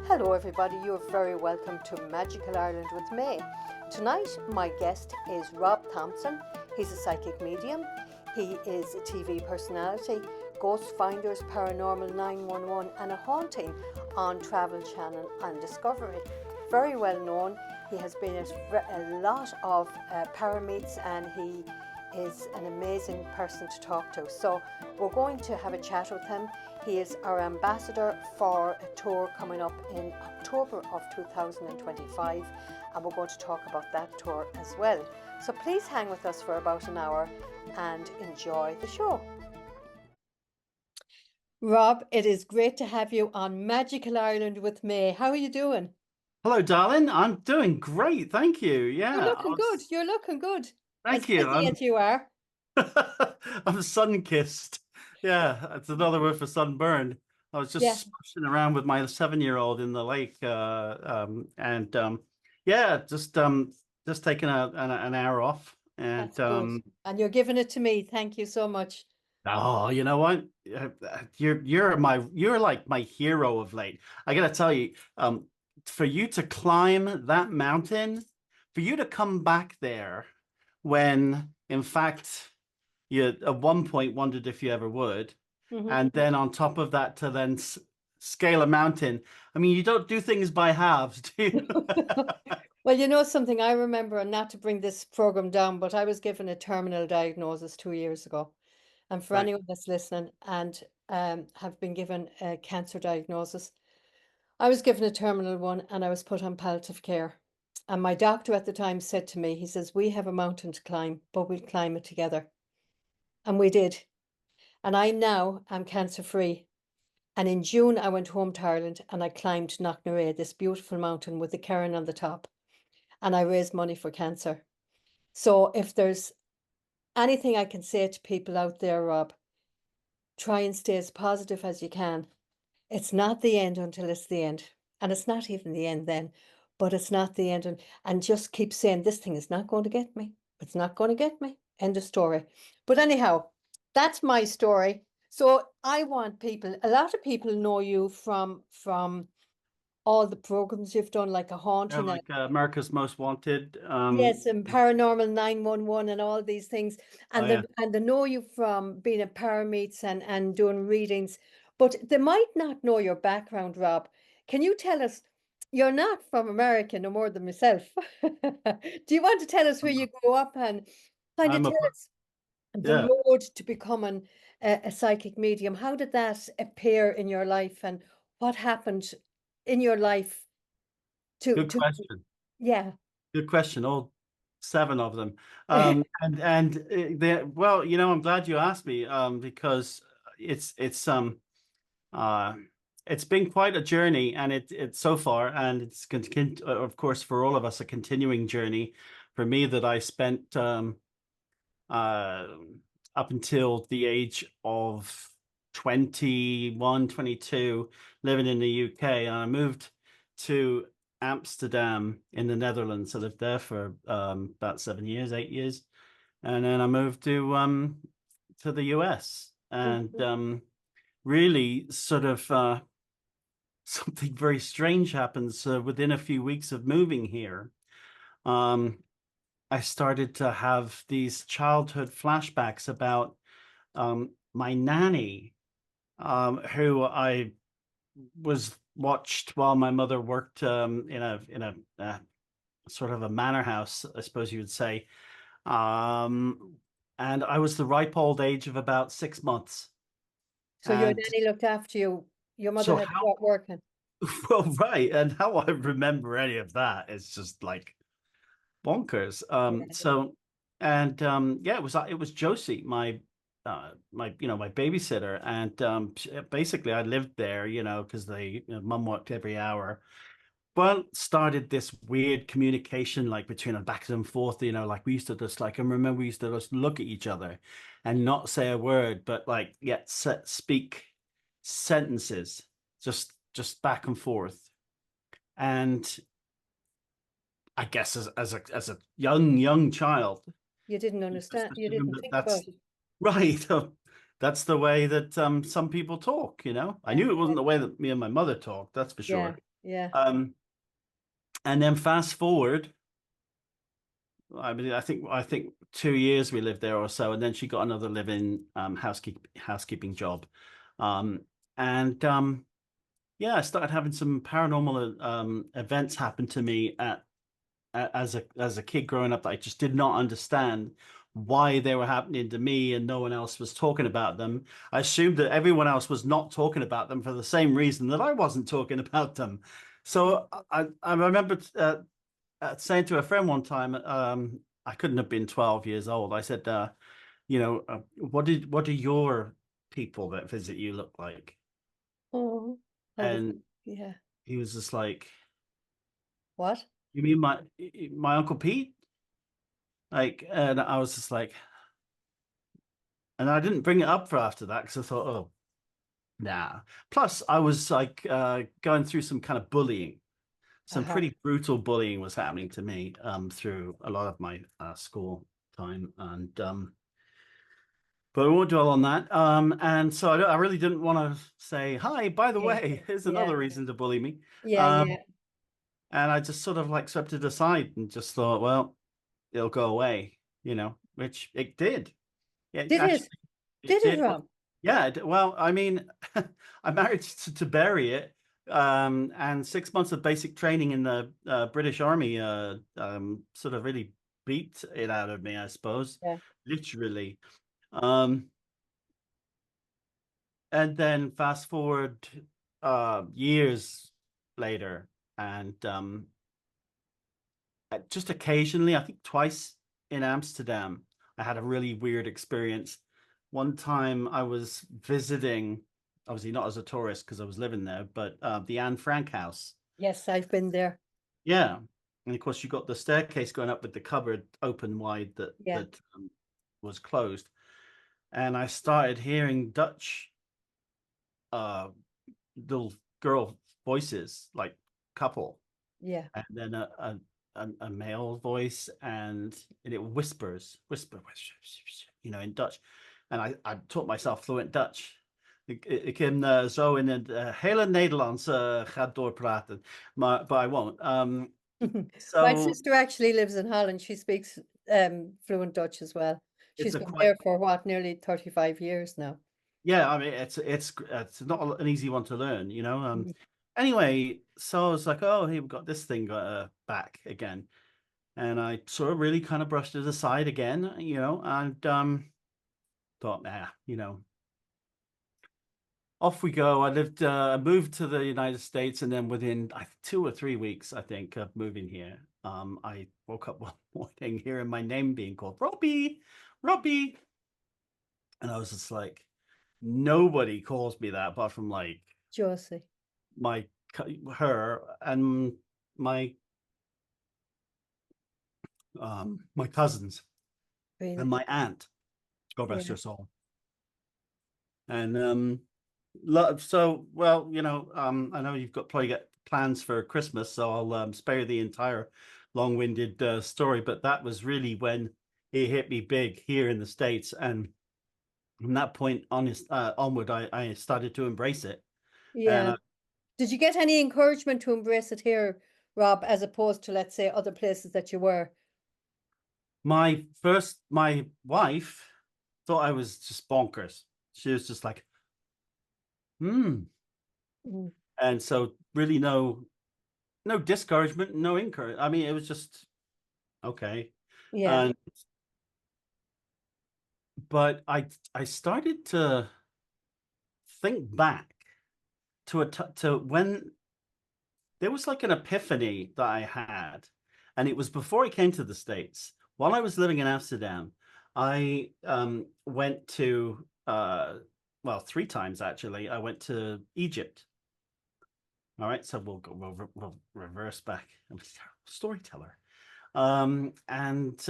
Hello everybody, you're very welcome to Magical Ireland with May. Tonight my guest is Rob Thompson. He's a psychic medium, he is a TV personality, Ghost Finders, Paranormal 911 and a haunting on Travel Channel and Discovery. Very well known, he has been at a lot of parameets and he is an amazing person to talk to. So we're going to have a chat with him. He is our ambassador for a tour coming up in October of 2025 and we're going to talk about that tour as well. So please hang with us for about an hour and enjoy the show. Rob, it is great to have you on Magical Ireland with May. How are you doing? Hello, darling. I'm doing great. Thank you. You're Yeah, looking good. You're looking good. As thank you. busy as you are. I'm sun-kissed. Yeah, it's another word for sunburned. I was Yeah. just splashing around with my 7-year-old in the lake, yeah, just taking an hour off, and That's good. And you're giving it to me. Thank you so much. oh, you know what? You're like my hero of late. I gotta tell you, for you to climb that mountain, for you to come back there when, in fact, you at one point wondered if you ever would, and then on top of that to then scale a mountain. I mean, you don't do things by halves, do you? Well, you know something, I remember, and not to bring this program down, but I was given a terminal diagnosis 2 years ago. And for Right. anyone that's listening and have been given a cancer diagnosis, I was given a terminal one and I was put on palliative care. And my doctor at the time said to me, he says, we have a mountain to climb, but we'll climb it together. And we did. And I now am cancer free. And in June, I went home to Ireland and I climbed Knocknarea, this beautiful mountain with the cairn on the top. And I raised money for cancer. So if there's anything I can say to people out there, Rob, try and stay as positive as you can. It's not the end until it's the end. And it's not even the end then, but it's not the end. And just keep saying, this thing is not going to get me. It's not going to get me. End of story. But anyhow, that's my story. So I want people, a lot of people know you from all the programs you've done, like a Yeah, haunting, like America's Most Wanted. yes, and Paranormal 911 and all these things. Oh And yeah. they know you from being at parameets and doing readings, but they might not know your background, Rob. Can you tell us, you're not from America no more than myself. Do you want to tell us where you grew up and kind of I'm a tell us the yeah. road to becoming a psychic medium? How did that appear in your life and what happened in your life Good to question. yeah. Good question. All 7 of them. Well, I'm glad you asked me, because it's it's um uh it's been quite a journey, and it's so far, and of course for all of us a continuing journey. For me, that I spent uh up until the age of 21, 22, living in the UK, and I moved to Amsterdam in the Netherlands. I lived there for about 7 years, 8 years, and then I moved to the US, and really sort of something very strange happens within a few weeks of moving here. Um, I started to have these childhood flashbacks about my nanny, who I was watched while my mother worked in a sort of a manor house, I suppose you would say. And I was the ripe old age of about 6 months. So your And nanny looked after you. Your mother so had how, stopped working. well, right. And how I remember any of that is just like bonkers. Yeah. Yeah, it was Josie, my babysitter, and basically I lived there, because mum worked every hour. Well, started this weird communication like between us back and forth, like we used to just like, I remember we used to just look at each other and not say a word, but like speak sentences, just back and forth. And I guess as a young child, You didn't you just understand. You assume didn't that think about that's it. right. That's the way that some people talk. I Yeah, knew it wasn't the way that me and my mother talked, that's for yeah, sure. Yeah. Um, and then fast forward, I mean, I think 2 years we lived there or so, and then she got another live-in housekeeping job, um, and yeah, I started having some paranormal events happen to me as a kid growing up that I just did not understand why they were happening to me and no one else was talking about them. I assumed that everyone else was not talking about them for the same reason that I wasn't talking about them. So I remember saying to a friend one time, I couldn't have been 12 years old. I said, what do your people that visit you look like? Oh, how was And yeah. he was just like, What? "You mean my Uncle Pete?" Like, and I was just like, and I didn't bring it up for after that because I thought, oh, nah. Plus, I was like going through some kind of bullying. Some Uh-huh. pretty brutal bullying was happening to me through a lot of my school time, and but I won't dwell on that. And so I really didn't want to say, hi, by the Yeah. way, here's Yeah. another reason to bully me. Yeah. Um, Yeah. and I just sort of like swept it aside and just thought, well, it'll go away, which it did. Yeah, Did actually, it? it Did it, did. Rob? Yeah, well, I mean, I married to bury it, and 6 months of basic training in the British Army sort of really beat it out of me, I suppose, Yeah. literally. Um, and then fast forward years later, and just occasionally, I think twice in Amsterdam, I had a really weird experience. One time I was visiting, obviously not as a tourist because I was living there, but the Anne Frank house. Yes, I've been there. Yeah. And of course, you got the staircase going up with the cupboard open wide that Yeah. was closed. And I started hearing Dutch uh, little girl voices, like couple, Yeah. and then a male voice, and it whisper, in Dutch. And I taught myself fluent Dutch. Ik kan zo in het hele Nederlands gaat doorpraten, but I won't. My So sister actually lives in Holland. She speaks fluent Dutch as well. it's She's a been quite there for what, nearly 35 years now. yeah. I mean, it's not an easy one to learn. Mhm. Anyway, so I was like, oh, hey, we've got this thing back again. And I sort of really kind of brushed it aside again, and thought, off we go. I moved to the United States, and then within 2 or 3 weeks, I think, of moving here, I woke up one morning hearing my name being called Robbie, Robbie, and I was just like, nobody calls me that apart from like Josie, my her and my my cousins and really? my aunt. God rest Yeah. her soul. And so well, I know you've probably got plans for Christmas, so I'll spare the entire long-winded story. But that was really when it hit me big here in the States, and from that point onward, I started to embrace it. And Yeah. Did you get any encouragement to embrace it here, Rob, as opposed to, let's say, other places that you were? my wife thought I was just bonkers. She was just like, hmm. Mm. And so really no discouragement, no encouragement. I mean, it was just okay. Yeah. And but I started to think back to when there was like an epiphany that I had, and it was before I came to the States. While I was living in Amsterdam, I went to well, 3 times actually. I went to Egypt. All right, so we'll reverse back. I'm a terrible storyteller. And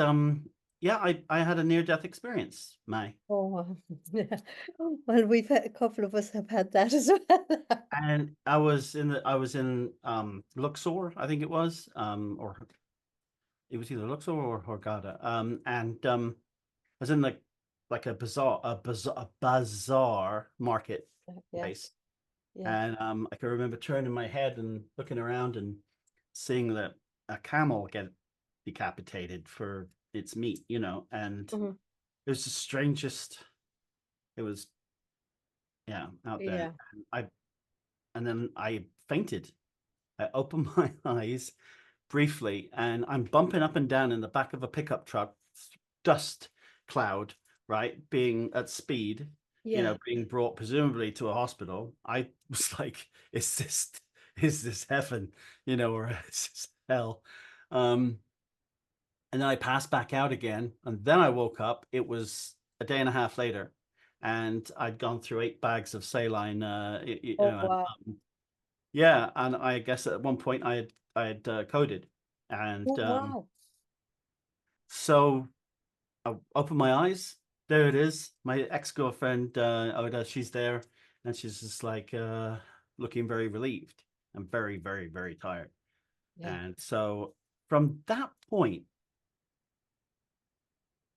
yeah, I had a near death experience, May. Oh, wow. Yeah. Well, we've had, a couple of us have had that as well. And I was in Luxor, I think it was, or it was either Luxor or Hurghada. And I was in like a bazaar market Yeah. place. Yeah. And I can remember turning my head and looking around and seeing that a camel get decapitated for its meat, and Mhm. it was the strangest. It was, yeah, out there. Yeah. And then I fainted. I opened my eyes briefly, and I'm bumping up and down in the back of a pickup truck, dust cloud, right, being at speed, Yeah. being brought presumably to a hospital. I was like, is this heaven, or is this hell? And then I passed back out again, and then I woke up. It was a day and a half later, and I'd gone through 8 bags of saline. Oh, wow. Yeah, and I guess at one point I had coded, and Oh, wow. so I opened my eyes. There it is, my ex-girlfriend Oda. She's there, and she's just like looking very relieved and very, very, very tired. Yeah. And so from that point,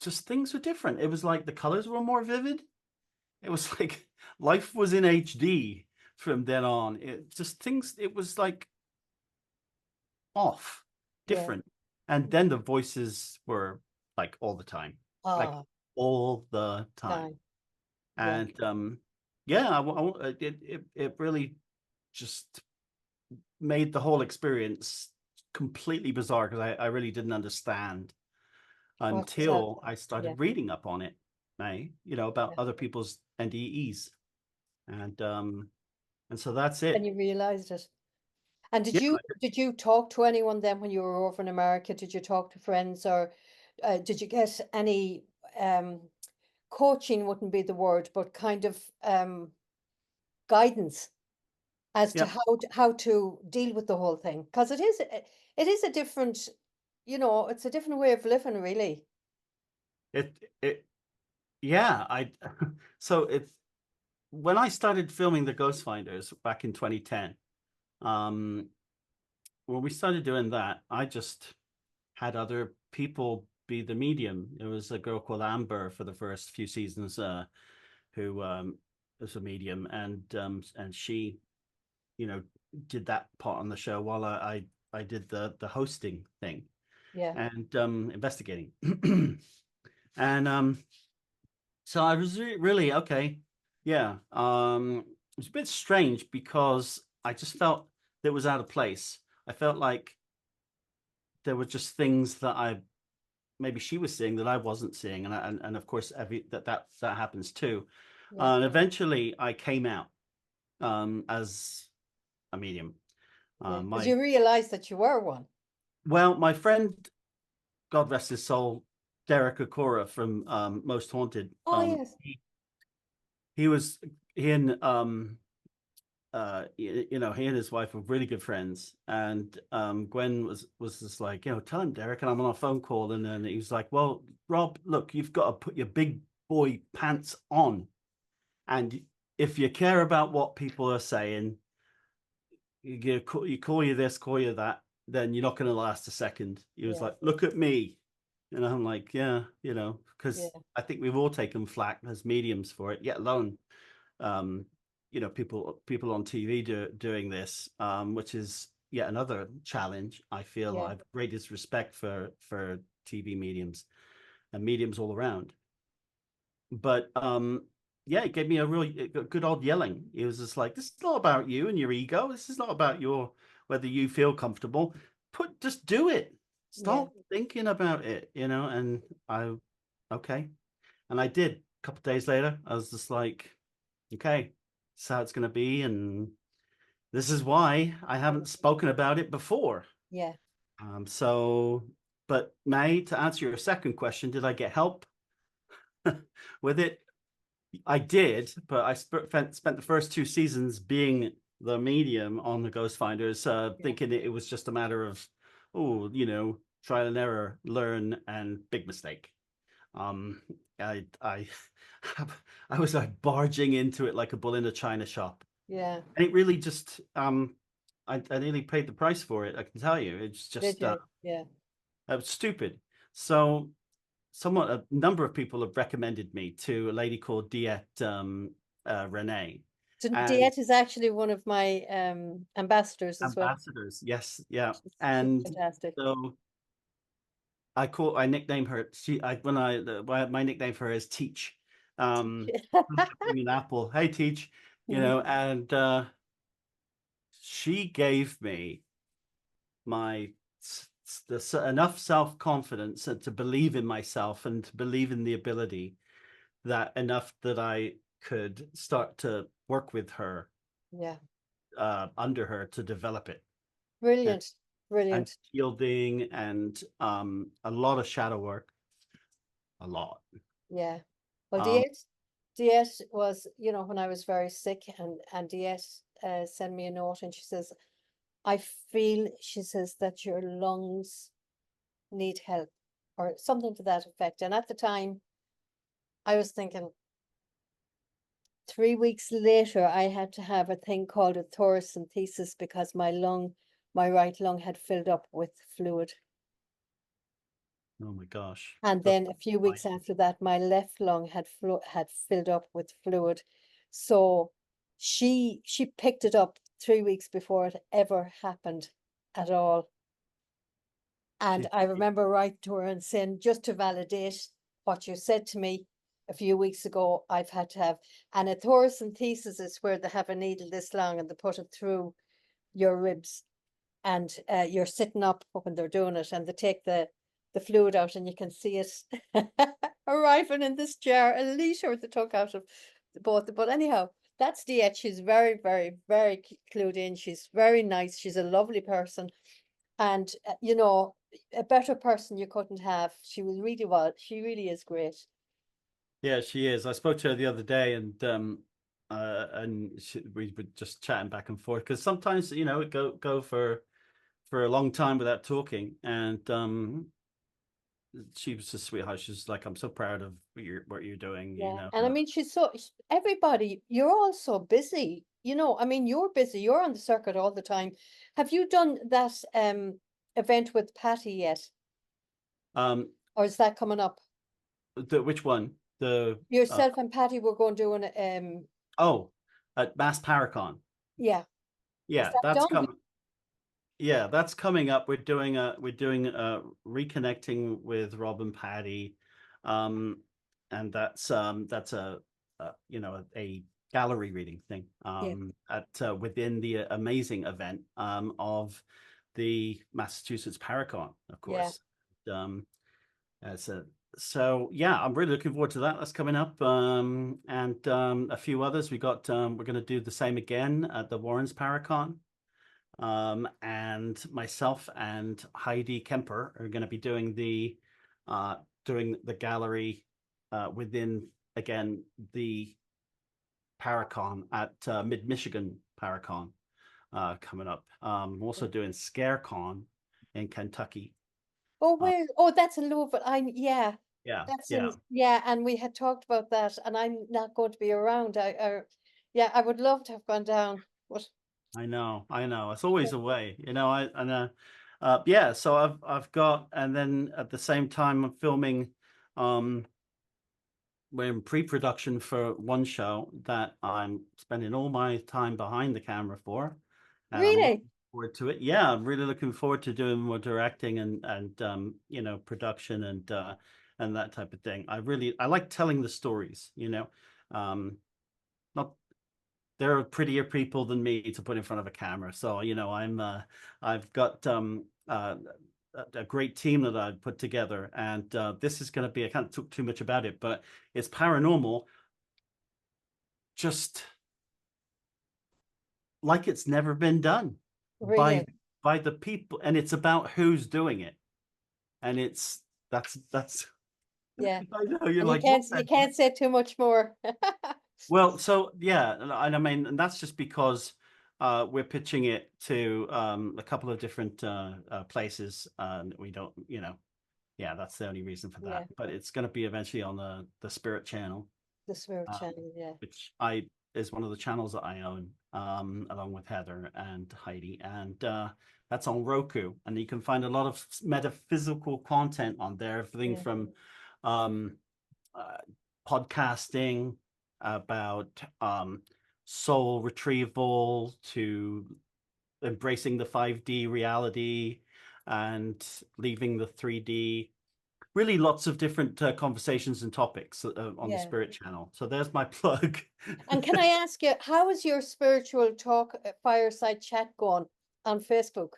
just things were different. It was like the colors were more vivid. It was like life was in HD from then on. It was like off, Yeah. different. And then the voices were like all the time, like Ah, all the time. time. Yeah. And yeah, it really just made the whole experience completely bizarre because I really didn't understand What was that? until I Yeah. started reading up on it, about Yeah. other people's NDEs. And so that's And it. you realized it. And Yeah. did you talk to anyone then when you were over in America? Did you talk to friends, or did you get any coaching wouldn't be the word, but kind of guidance as to Yeah. how to deal with the whole thing? Because it is a different, it's a different way of living, really. It yeah, I so it's when I started filming the Ghost Finders back in 2010, um, when we started doing that, I just had other people be the medium. There was a girl called Amber for the first few seasons, who was a medium, and she, you know, did that part on the show while I did the hosting thing Yeah. and investigating. And so I was really okay. Yeah. It was a bit strange because I just felt that it was out of place. I felt like there were just things that I maybe she was seeing that I wasn't seeing, and of course that happens too. Yeah. And eventually I came out as a medium. Yeah. Because My you realized that you were one. Well, my friend, God rest his soul, Derek Okora from Most Haunted. Oh, yes. He was he and he and his wife were really good friends, and Gwen was just like, tell him, Derek. And I'm on a phone call, and then he was like, well, Rob, look, you've got to put your big boy pants on, and if you care about what people are saying, you call you this, call you that, then you're not going to last a second. He was Yeah. like, look at me. And I'm like, yeah, Yeah. because I think we've all taken flack as mediums for it, yet alone, um, people on TV doing this, which is yet another challenge. I feel Yeah. I've greatest respect for TV mediums and mediums all around. But yeah, it gave me a really good old yelling. It was just like, this is not about you and your ego. This is not about your whether you feel comfortable. Just do it. Yeah. Stop thinking about it, And I, okay, and I did. A couple of days later, I was just like, okay, this is how it's going to be, and this is why I haven't spoken about it before. Yeah. So, but May, to answer your second question, did I get help with it? I did, but I spent the first 2 seasons being the medium on the Ghost Finders, Yeah. thinking it was just a matter of, oh, trial and error, learn, and big mistake. Um, I I was like barging into it like a bull in a china shop, Yeah. and it really just I nearly paid the price for it. I can tell you, it's Did just you? Yeah. stupid. So a number of people have recommended me to a lady called Diet Renee, and Diet is actually one of my ambassadors as well. ambassadors. Yes, yeah. She's And fantastic. so I nickname her. My nickname for her is Teach. Bring an apple. Hey, Teach. And she gave me my enough self-confidence and to believe in myself and to believe in the ability that enough that I could start to work with her Yeah, under her to develop it and, brilliant, and brilliant. shielding and a lot of shadow work, a lot. Yeah. Well, Um, Diet was, when I was very sick, and Diet sent me a note, and she says, I feel, she says, that your lungs need help, or something to that effect. And at the time, I was thinking, 3 weeks later, I had to have a thing called a thoracentesis because my right lung had filled up with fluid. oh my gosh, And that's then a few fine. weeks after that, my left lung had filled up with fluid. So she picked it up 3 weeks before it ever happened at all. And I remember writing to her and saying, just to validate what you said to me a few weeks ago, I've had to have, and a thoracentesis is where they have a needle this long and they put it through your ribs, and you're sitting up when they're doing it, and they take the fluid out, and you can see it arriving in this jar, a liter they took out of both. But anyhow, that's Diet. She's very, very, very clued in. She's very nice. She's a lovely person, and a better person you couldn't have. She was really well. She really is great. Yeah, she is. I spoke to her the other day, and we were just chatting back and forth because sometimes it go for a long time without talking, and she was just sweetheart. She's like, I'm so proud of what you're doing. Yeah, and I mean, everybody, you're all so busy. I mean, you're busy. You're on the circuit all the time. Have you done that event with Patty yet, Um, or is that coming up? which one? The Yourself and Patty were going doing oh, at Mass Paracon. yeah. Is Yeah, that that's done? coming. Yeah, that's coming up. We're doing reconnecting with Rob and Patty, um, and that's a gallery reading thing Yeah, at within the amazing event of the Massachusetts Paracon, of yeah. course. Um, as a So yeah, I'm really looking forward to that. That's coming up, and a few others. We're going to do the same again at the Warrens Paracon. And myself and Heidi Kemper are going to be doing the gallery within again the Paracon at Mid Michigan Paracon coming up. I'm also doing ScareCon in Kentucky. Oh, Uh, where? Oh, that's in Louisville. Yeah, yeah, that's yeah, yeah. And we had talked about that, and I'm not going to be around. Yeah, I would love to have gone down, but I know, I know. It's always a way, yeah. So I've got, and then at the same time, I'm filming. Um, we're in pre-production for one show that I'm spending all my time behind the camera for, and I'm really, looking forward to it. Yeah, I'm really looking forward to doing more directing and production and that type of thing. I like telling the stories. Not There are prettier people than me to put in front of a camera, so I've got a great team that I've put together, and this is going to be, I can't talk too much about it, but it's paranormal, just like it's never been done by really, by the people, and it's about who's doing it, and that's yeah. I know you're And you like, can't what you the can't say too much more. Well, so yeah, and I mean, and that's just because we're pitching it to a couple of different places. We don't, yeah, that's the only reason for Yeah, that. But it's going to be eventually on the Spirit channel, the Spirit um, Channel. Yeah, which I is one of the channels that I own, along with Heather and Heidi, and that's on Roku, and you can find a lot of metaphysical content on there, everything yeah, from um, uh, podcasting about soul retrieval to embracing the 5D reality and leaving the 3D. Really lots of different conversations and topics on the Yeah. Spirit Channel. So there's my plug. And can I ask you, how is your spiritual talk fireside chat going on Facebook?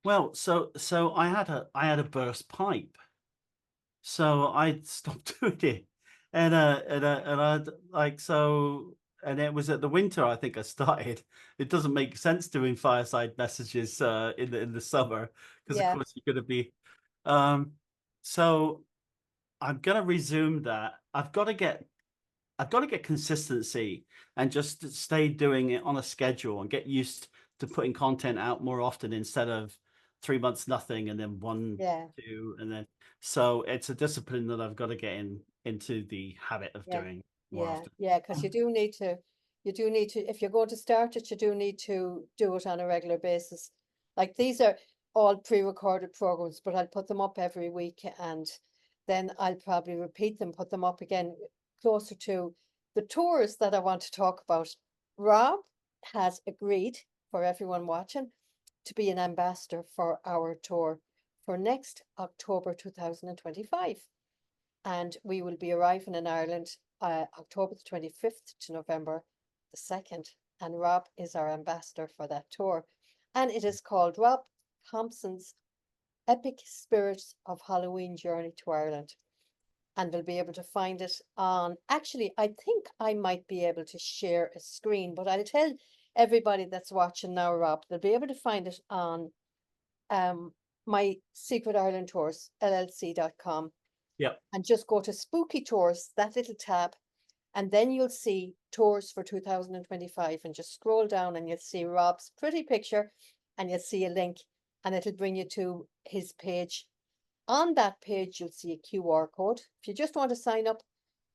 Well, so I had a burst pipe, so I stopped doing it, and I like so, and it was at the winter I think I started. It doesn't make sense doing fireside messages in the summer because of Yeah, course you're going to be, um, so I'm gonna resume that. I've got to get consistency and just stay doing it on a schedule and get used to putting content out more often instead of 3 months nothing and then one, yeah, two, and then so it's a discipline that I've got to get into the habit of yeah, doing more yeah, often. yeah, because you do need to, if you're going to start it, you do need to do it on a regular basis. Like these are all pre-recorded programs, but I'll put them up every week and then I'll probably repeat them, put them up again closer to the tours that I want to talk about. Rob has agreed, for everyone watching, to be an ambassador for our tour for next October 2025. And we will be arriving in Ireland October the 25th to November the 2nd. And Rob is our ambassador for that tour. And it is called Rob Thompson's Epic Spirits of Halloween Journey to Ireland. And we'll be able to find it on, actually, I think I might be able to share a screen, but I'll tell everybody that's watching now, Rob, they'll be able to find it on my Secret Ireland Tours, LLC.com. Yep. And just go to Spooky Tours, that little tab, and then you'll see tours for 2025 and just scroll down and you'll see Rob's pretty picture and you'll see a link and it'll bring you to his page. On that page, you'll see a QR code. If you just want to sign up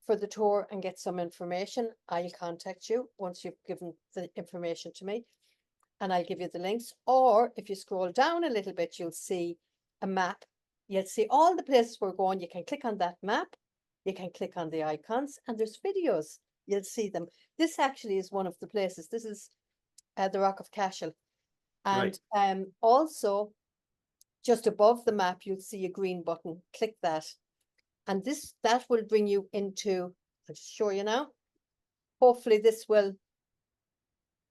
for the tour and get some information, I'll contact you once you've given the information to me and I'll give you the links. Or if you scroll down a little bit, you'll see a map. You'll see all the places we're going. You can click on that map. You can click on the icons and there's videos. You'll see them. This actually is one of the places. This is the Rock of Cashel. Right. And also just above the map, you'll see a green button. Click that. And that will bring you into, I'll just show you now. Hopefully this will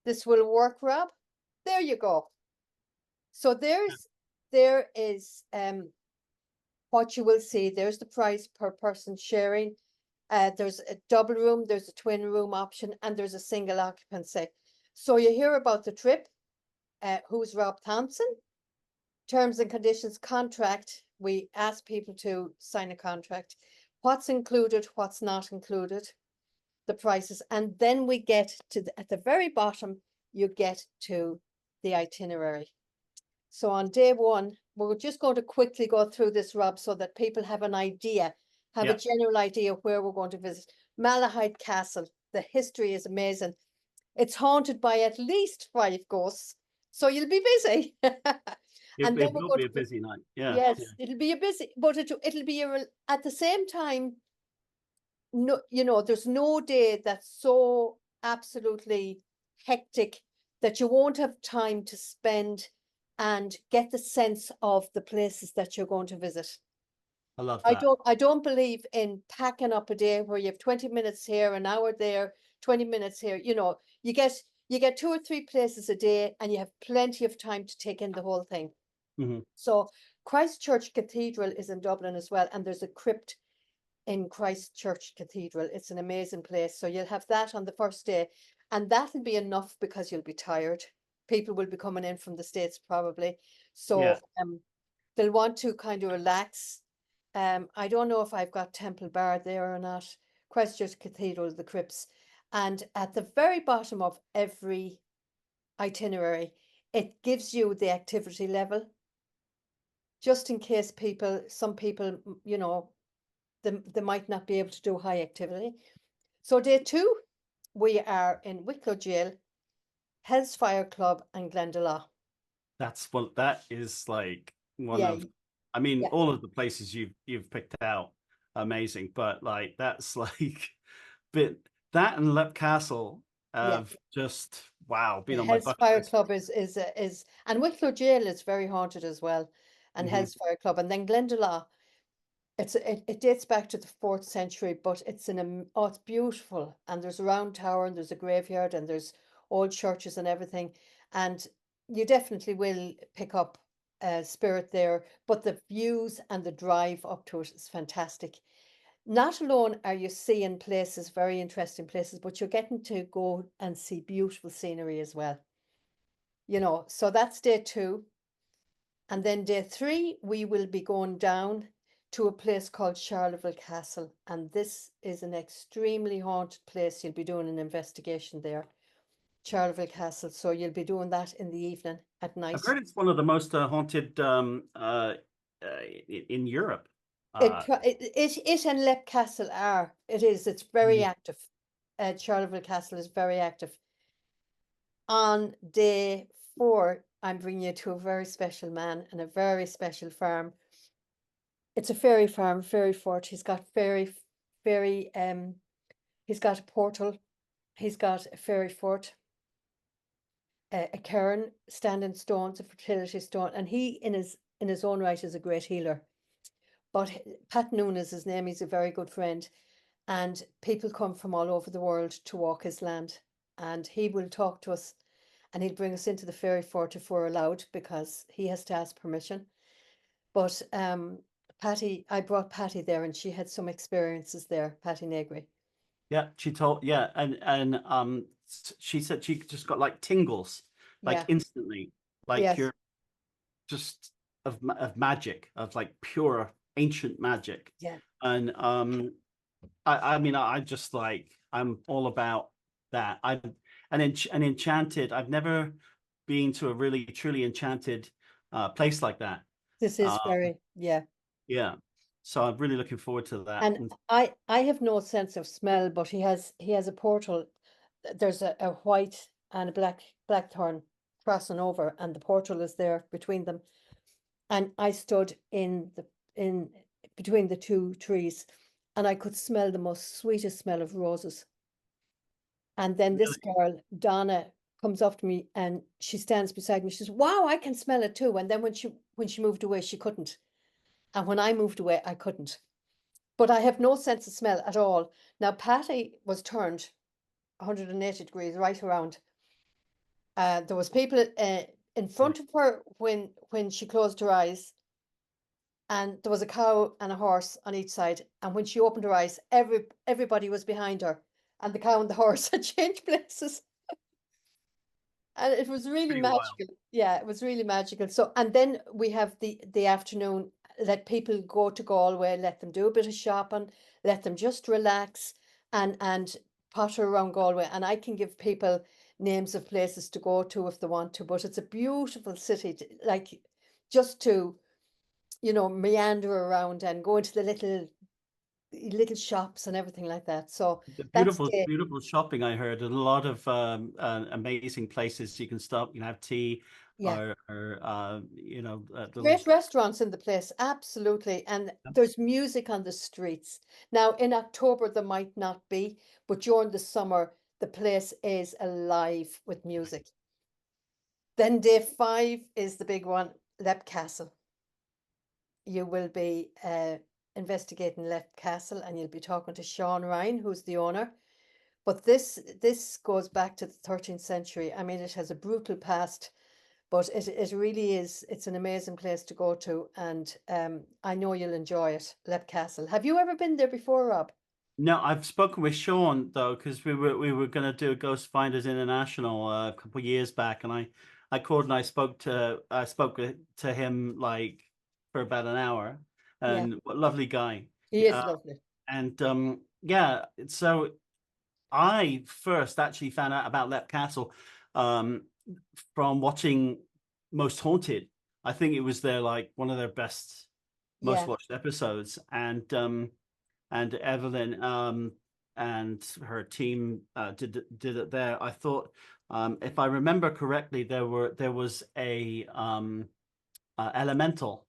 work, Rob. There you go. So there is what you will see. There's the price per person sharing. There's a double room, there's a twin room option, and there's a single occupancy. So you hear about the trip. Who's Rob Thompson? Terms and conditions contract. We ask people to sign a contract. What's included, what's not included, the prices, and then we get to at the very bottom, you get to the itinerary. So on day one, we're just going to quickly go through this, Rob, so that people have an idea, have a Yeah. general idea of where we're going to visit. Malahide Castle, the history is amazing. It's haunted by at least 5 ghosts, so you'll be busy. It, And then it we're will going be a to, busy night. Yeah. Yeah. yes, it'll be a busy, but it'll be at the same time, no, there's no day that's so absolutely hectic that you won't have time to spend and get the sense of the places that you're going to visit. I love I that. don't believe in packing up a day where you have 20 minutes here, an hour there, 20 minutes here. You get 2 or 3 places a day and you have plenty of time to take in the whole thing. Hmm. So Christchurch Cathedral is in Dublin as well, and there's a crypt in Christchurch Cathedral. It's an amazing place. So you'll have that on the first day, and that'll be enough because you'll be tired. People will be coming in from the States probably. Yeah. So they'll want to kind of relax. I don't know if I've got Temple Bar there or not. Christchurch Cathedral, the crypts. And at the very bottom of every itinerary, it gives you the activity level, just in case some people, they might not be able to do high activity. So day 2, we are in Wicklow Jail, Hell's Fire Club and Glendalough. That is like one Yeah, of, I mean, yeah, all of the places you've picked out, amazing. But like that's like, but that and Lep Castle Yeah. of just wow, The been on my bucket Hellfire list. Club is, and Wicklow Jail is very haunted as well, and Hmm. Hellfire Club, and then Glendalough. It dates back to the fourth century, but oh, it's beautiful. And there's a round tower, and there's a graveyard, and there's old churches and everything. And you definitely will pick up spirit there. But the views and the drive up to it is fantastic. Not alone are you seeing places, very interesting places, but you're getting to go and see beautiful scenery as well. So that's day two. And then day three, we will be going down to a place called Charleville Castle. And this is an extremely haunted place. You'll be doing an investigation there, Charleville Castle. So you'll be doing that in the evening at I've night. heard it's one of the most haunted in Europe. It, Uh, pro- it and Lep Castle are. It is. It's very Mhm. active. Charleville Castle is very active. On day four, I'm bringing you to a very special man and a very special farm. It's a fairy farm, fairy fort. He's got fairy, he's got a portal, he's got a fairy fort, a cairn, standing stones, a fertility stone, and he in his own right is a great healer. But Pat Noon is his name. He's a very good friend, and people come from all over the world to walk his land, and he will talk to us, and he'll bring us into the fairy fort if we're allowed, because he has to ask permission. But Patty, I brought Patty there, and she had some experiences there, Patty Negri. yeah, she told yeah, and she said she just got like tingles, like Yeah, instantly, like yes, you're just of magic, of like pure ancient magic. yeah. And I mean I just like I'm all about that. And enchanted. I've never been to a really truly enchanted place like that. This is Uh, yeah. yeah. So I'm really looking forward to that. And I have no sense of smell, but he has a portal. There's a white and a blackthorn crossing over, and the portal is there between them. And I stood in between the two trees, and I could smell the most sweetest smell of roses. And then this Really, girl, Donna, comes up to me, and she stands beside me. She says, "Wow, I can smell it too." And then when she moved away, she couldn't. And when I moved away, I couldn't. But I have no sense of smell at all. Now, Patty was turned 180 degrees right around. There was people in front of her when she closed her eyes, and there was a cow and a horse on each side. And when she opened her eyes, everybody was behind her, and the cow and the horse had changed places. And it was really pretty wild. magical. Yeah, it was really magical. So, and then we have the afternoon, let people go to Galway, let them do a bit of shopping, let them just relax and potter around Galway. And I can give people names of places to go to if they want to, but it's a beautiful city, like just to, meander around and go into the little shops and everything like that. So The that's beautiful, the beautiful shopping I heard, and a lot of amazing places you can stop. You can have tea, yeah. or little. Great restaurants in the place, absolutely. And there's music on the streets. Now, in October, there might not be, but during the summer, the place is alive with music. Then day five is the big one, Lep Castle. You will be investigating Lep Castle, and you'll be talking to Sean Ryan, who's the owner. But this goes back to the 13th century. I mean, it has a brutal past, but it really is. It's an amazing place to go to, and I know you'll enjoy it. Lep Castle. Have you ever been there before, Rob? No, I've spoken with Sean though, because we were going to do a Ghost Finders International a couple of years back, and I called and I spoke to him like for about an hour, Yeah, and what a lovely guy. he is Uh, lovely. and yeah, so I first actually found out about Lep Castle um, from watching Most Haunted. I think it was their like one of their best, most Yeah, watched episodes, and Evelyn and her team did it there. I thought, if I remember correctly, there was a elemental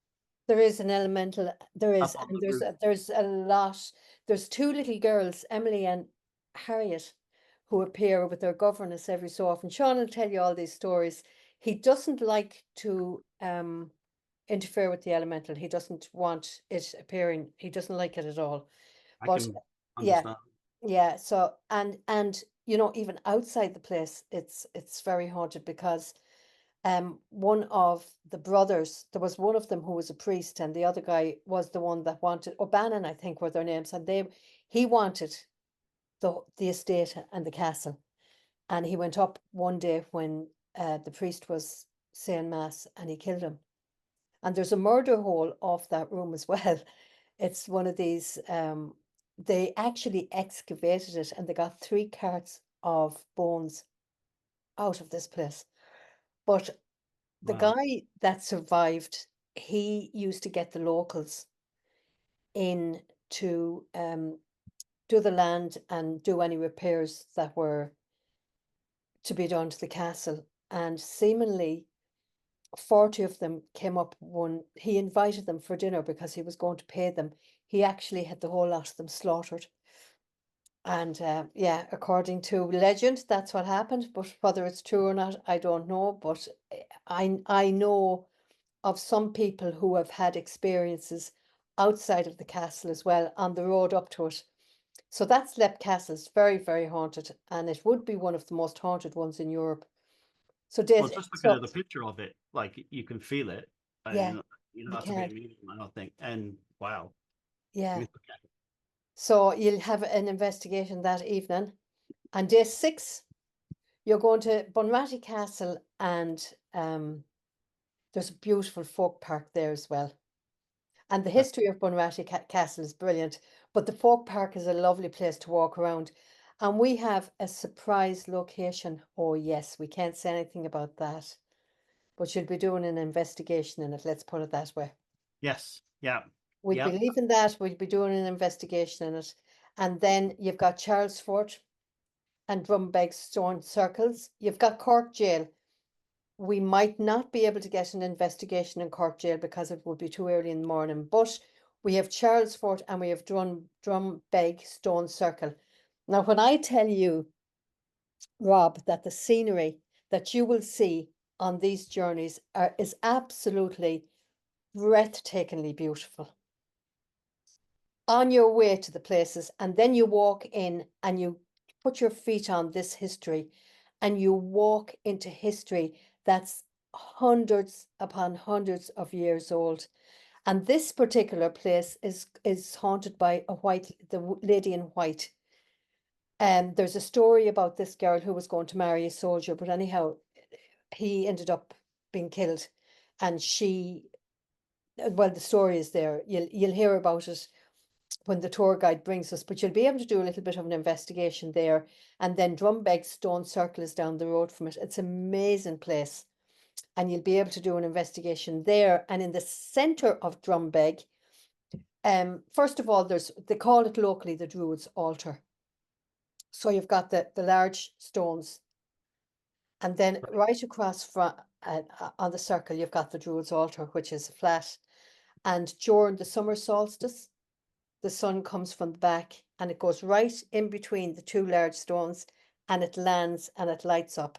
there is an elemental. There is, up on and the roof. there's a lot. There's two little girls, Emily and Harriet, who appear with their governess every so often. Sean will tell you all these stories. He doesn't like to interfere with the elemental. He doesn't want it appearing. He doesn't like it at all. I But can yeah, understand. yeah. So and you know, even outside the place, it's very haunted because one of the brothers, there was one of them who was a priest, and the other guy was the one that wanted, O'Bannon, I think were their names, and he wanted the estate and the castle. And he went up one day when the priest was saying mass, and he killed him. And there's a murder hole off that room as well. It's one of these, they actually excavated it and they got 3 carts of bones out of this place. But the Wow. guy that survived, he used to get the locals in to do the land and do any repairs that were to be done to the castle. And seemingly 40 of them came up one, he invited them for dinner because he was going to pay them. He actually had the whole lot of them slaughtered. And yeah, according to legend, that's what happened. But whether it's true or not, I don't know. But I know of some people who have had experiences outside of the castle as well on the road up to it. So that's Lep Castle. It's very, very haunted, and it would be one of the most haunted ones in Europe. So, Well, Des, just looking so at the picture of it, like you can feel it. yeah, You know, you that's a bit can. meaning, I don't think. And wow. I Yeah. mean, So you'll have an investigation that evening. And day 6, you're going to Bunratty Castle, and there's a beautiful folk park there as well. And the that's history of Bunratty Castle is brilliant, but the folk park is a lovely place to walk around. And we have a surprise location. Oh, yes, we can't say anything about that, but you'll be doing an investigation in it. Let's put it that way. yes. Yeah. We'd be Yeah. leaving that, we'd be doing an investigation in it. And then you've got Charles Fort and Drumbeg Stone Circles. You've got Cork Jail. We might not be able to get an investigation in Cork Jail because it would be too early in the morning, but we have Charles Fort and we have Drumbeg Stone Circle. Now, when I tell you, Rob, that the scenery that you will see on these journeys is absolutely breathtakingly beautiful on your way to the places, and then you walk in and you put your feet on this history and you walk into history that's hundreds upon hundreds of years old. And this particular place is haunted by the lady in white. And there's a story about this girl who was going to marry a soldier, but anyhow, he ended up being killed. And she, well, the story is there. You'll hear about it when the tour guide brings us, but you'll be able to do a little bit of an investigation there. And then Drumbeg Stone Circle is down the road from it. It's an amazing place. And you'll be able to do an investigation there. And in the center of Drumbeg, first of all, they call it locally the Druids' Altar. So you've got the large stones. And then right across from on the circle, you've got the Druids' Altar, which is flat. And during the summer solstice, the sun comes from the back and it goes right in between the 2 large stones, and it lands and it lights up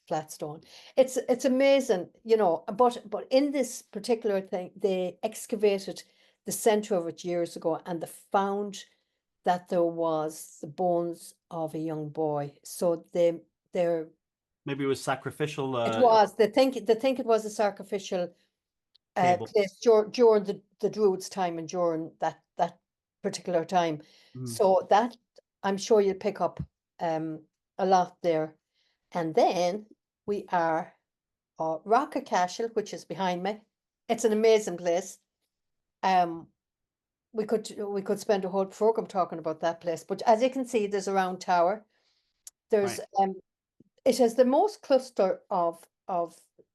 flat stone. It's amazing, you know, but in this particular thing, they excavated the center of it years ago, and they found that there was the bones of a young boy. So they're Maybe it was sacrificial it was they think it was a sacrificial table. place during the Druids' time and during that particular time. Mm. So that I'm sure you'll pick up a lot there. And then we are Rocker Cashel, which is behind me. It's an amazing place. Um, we could spend a whole program talking about that place. But as you can see, there's a round tower. There's Right. it has the most cluster of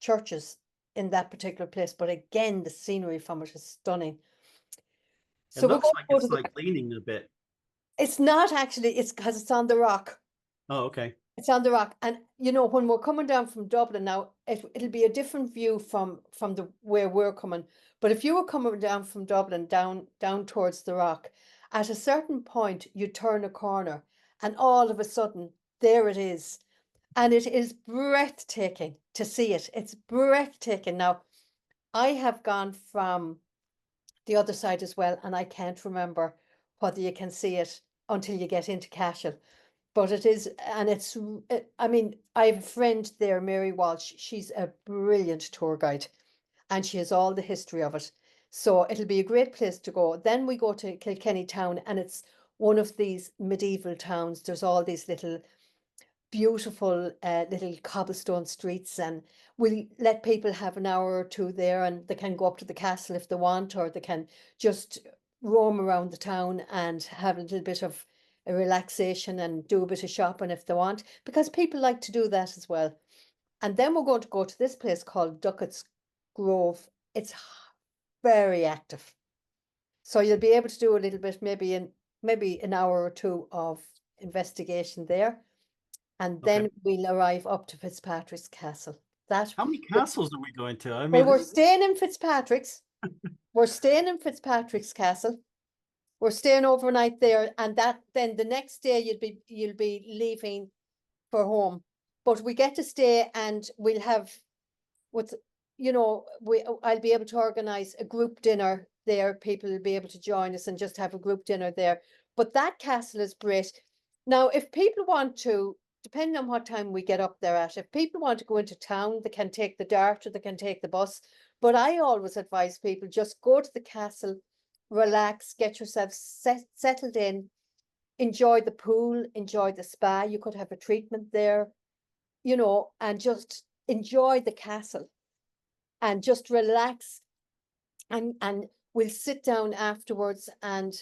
churches in that particular place. But again, the scenery from it is stunning. It So we're looks going to like go to it's the. like leaning a bit. It's not actually. It's because it's on the rock. Oh, okay. It's on the rock, and you know when we're coming down from Dublin now, it'll be a different view from the where we're coming. But if you were coming down from Dublin down towards the rock, at a certain point you turn a corner, and all of a sudden there it is. And it is breathtaking to see it. It's breathtaking. Now, I have gone from the other side as well, and I can't remember whether you can see it until you get into Cashel. But it is, and I mean, I have a friend there, Mary Walsh. She's a brilliant tour guide, and she has all the history of it. So it'll be a great place to go. Then we go to Kilkenny town, and it's one of these medieval towns. There's all these little beautiful little cobblestone streets, and we'll let people have an hour or two there, and they can go up to the castle if they want, or they can just roam around the town and have a little bit of a relaxation and do a bit of shopping if they want, because people like to do that as well. And then we're going to go to this place called Duckett's Grove. It's very active, so you'll be able to do a little bit, maybe an hour or two of investigation there, and Okay. then we'll arrive up to Fitzpatrick's Castle. That How many castles are we going to? I Well, mean, we're staying in Fitzpatrick's. We're staying in Fitzpatrick's Castle. We're staying overnight there, and then the next day you'll be leaving for home. But we get to stay, and we'll have with I'll be able to organize a group dinner there. People will be able to join us and just have a group dinner there. But that castle is great. Now, if people want to, depending on what time we get up there at, if people want to go into town, they can take the dart or they can take the bus. But I always advise people just go to the castle, relax, get yourself settled in, enjoy the pool, enjoy the spa. You could have a treatment there, and just enjoy the castle and just relax, and we'll sit down afterwards and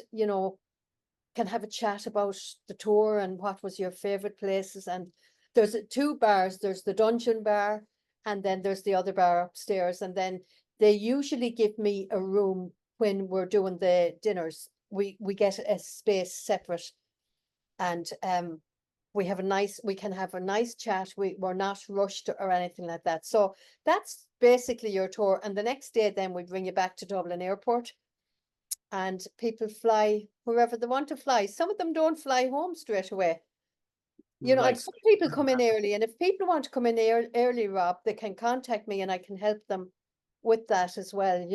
can have a chat about the tour and what was your favorite places. And there's two bars. There's the dungeon bar, and then there's the other bar upstairs, and then they usually give me a room when we're doing the dinners. We get a space separate, and we can have a nice chat. We're not rushed or anything like that. So that's basically your tour. And the next day then we bring you back to Dublin Airport, and people fly wherever they want to fly. Some of them don't fly home straight away. And like, some people come in early, and if people want to come in early, Rob, they can contact me and I can help them with that as well.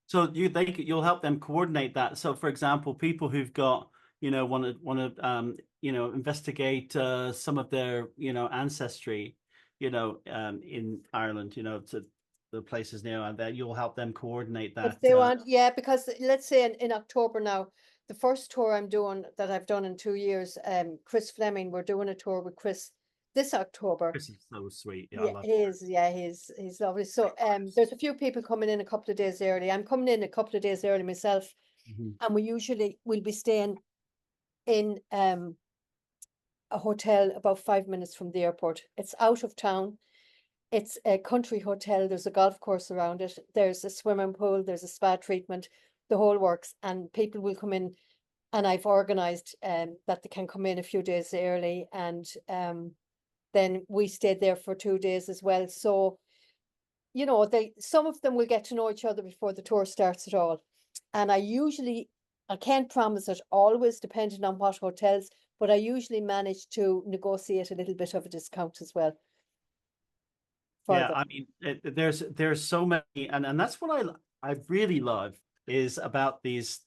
so you'll help them coordinate that. So, for example, people who've got want to investigate some of their ancestry, in Ireland, to the places near, and that you'll help them coordinate If that. they want, yeah, because let's say in October now, the first tour I'm doing that I've done in 2 years, Chris Fleming, we're doing a tour with Chris this October. Chris is so sweet. Yeah, I Yeah, love he's lovely. So there's a few people coming in a couple of days early. I'm coming in a couple of days early myself, it. and we'll be staying in a hotel about 5 minutes from the airport. It's out of town. It's a country hotel. There's a golf course around it. There's a swimming pool. There's a spa treatment, the whole works. And people will come in, and I've organized that they can come in a few days early, and then we stayed there for 2 days as well. So, some of them will get to know each other before the tour starts at all. And I can't promise it always, depending on what hotels, but I usually manage to negotiate a little bit of a discount as well for Yeah, them. I mean, there's so many, and that's what I really love is about these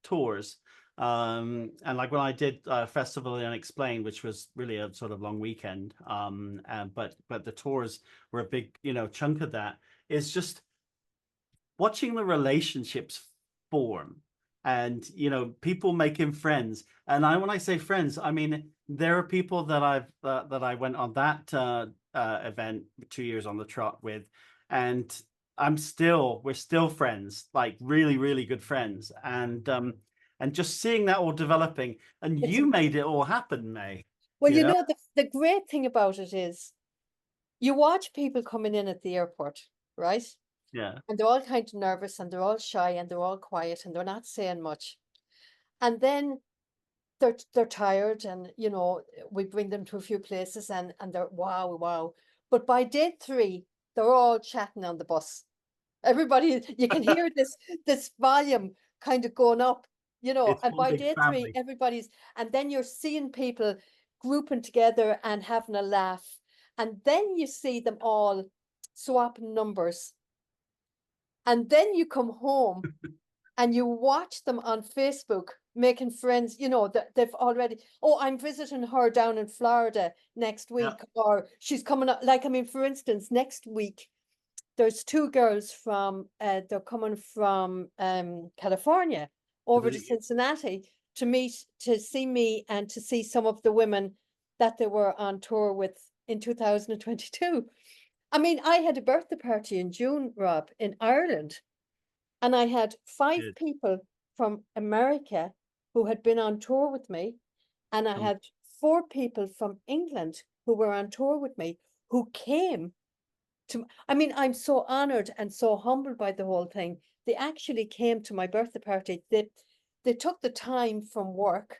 tours. And like when I did Festival Unexplained, which was really a sort of long weekend, and but the tours were a big chunk of that. Is just watching the relationships form, and people making friends. And when I say friends, I mean there are people that I went on that event 2 years on the trot with, and we're still friends, like really really good friends. And just seeing that all developing, and It's you made it all happen, May. Well, you know the great thing about it is you watch people coming in at the airport, right? yeah. And they're all kind of nervous, and they're all shy, and they're all quiet, and they're not saying much. And then they're tired, and we bring them to a few places, and they're wow, wow. But by day three, they're all chatting on the bus. Everybody, you can hear this volume kind of going up, It's and one by big day three, family. and then you're seeing people grouping together and having a laugh. And then you see them all swapping numbers. And then you come home and you watch them on Facebook making friends, you know, that they've already, oh, I'm visiting her down in Florida next Yeah. week, or she's coming up. Like, I mean, for instance, next week, there's two girls from, they're coming from California over to Cincinnati to meet, to see me and to see some of the women that they were on tour with in 2022. I mean, I had a birthday party in June, Rob, in Ireland, and I had five Good. people from America who had been on tour with me, and I Um, had four people from England who were on tour with me who came to, I mean, I'm so honored and so humbled by the whole thing. They actually came to my birthday party. They took the time from work,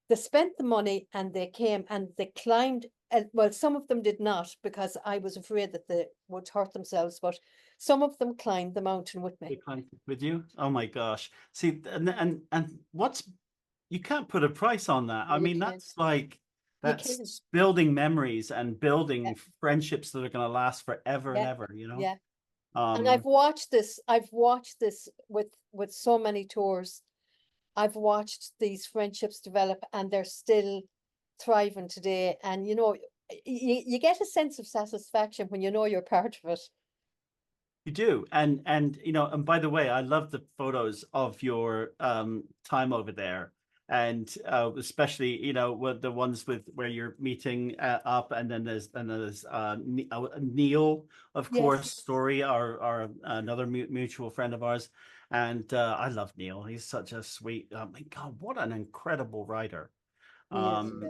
they spent the money, and they came and they climbed. Well, some of them did not, because I was afraid that they would hurt themselves, but some of them climbed the mountain with me. big conflict with you. Oh my gosh. See, and what's you can't put a price on that. No, I you mean, can't. that's like You can't. that's building memories and Yeah, building friendships that are going to last forever and yeah, ever, you know? yeah. And Um, I've watched this with so many tours. I've watched these friendships develop, and they're still thriving today. And you know, you get a sense of satisfaction when you know you're part of it. You do. And you know, and by the way, I love the photos of your time over there. And especially, you know, with the ones with where you're meeting up, and then there's Neil, of Yes, course, Story, our another mutual friend of ours. And I love Neil. He's such a sweet, oh my God, what an incredible writer. he is. Yeah. Um,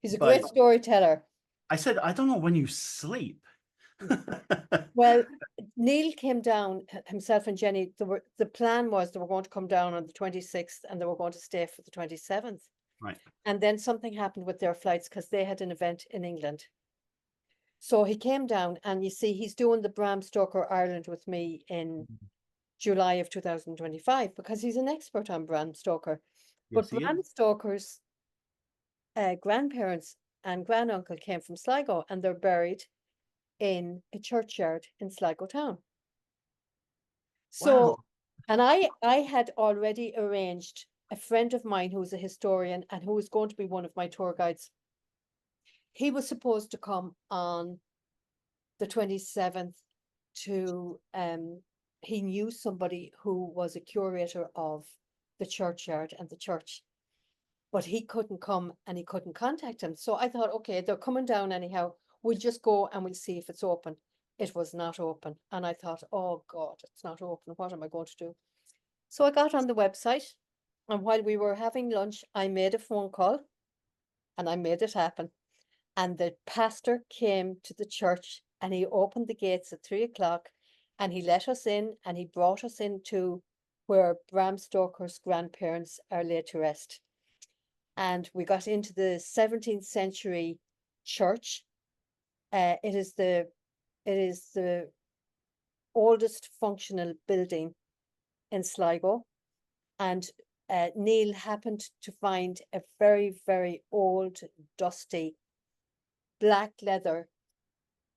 He's a but great storyteller. I said, I don't know when you sleep. Well, Neil came down himself and Jenny. The plan was they were going to come down on the 26th and they were going to stay for the 27th. Right. And then something happened with their flights because they had an event in England. So he came down, and you see, he's doing the Bram Stoker Ireland with me in July of 2025 because he's an expert on Bram Stoker. Yes, But he is. Bram Stoker's grandparents and granduncle came from Sligo, and they're buried in a churchyard in Sligo town. So, Wow. and I had already arranged a friend of mine who's a historian and who was going to be one of my tour guides. He was supposed to come on the 27th to he knew somebody who was a curator of the churchyard and the church, but he couldn't come and he couldn't contact him. So I thought, okay, they're coming down anyhow. We'll just go and we'll see if it's open. It was not open. And I thought, oh God, it's not open. What am I going to do? So I got on the website, and while we were having lunch, I made a phone call and I made it happen. And the pastor came to the church and he opened the gates at 3 o'clock, and he let us in, and he brought us into where Bram Stoker's grandparents are laid to rest. And we got into the 17th century church. It is the oldest functional building in Sligo. And Neil happened to find a very, very old, dusty, black leather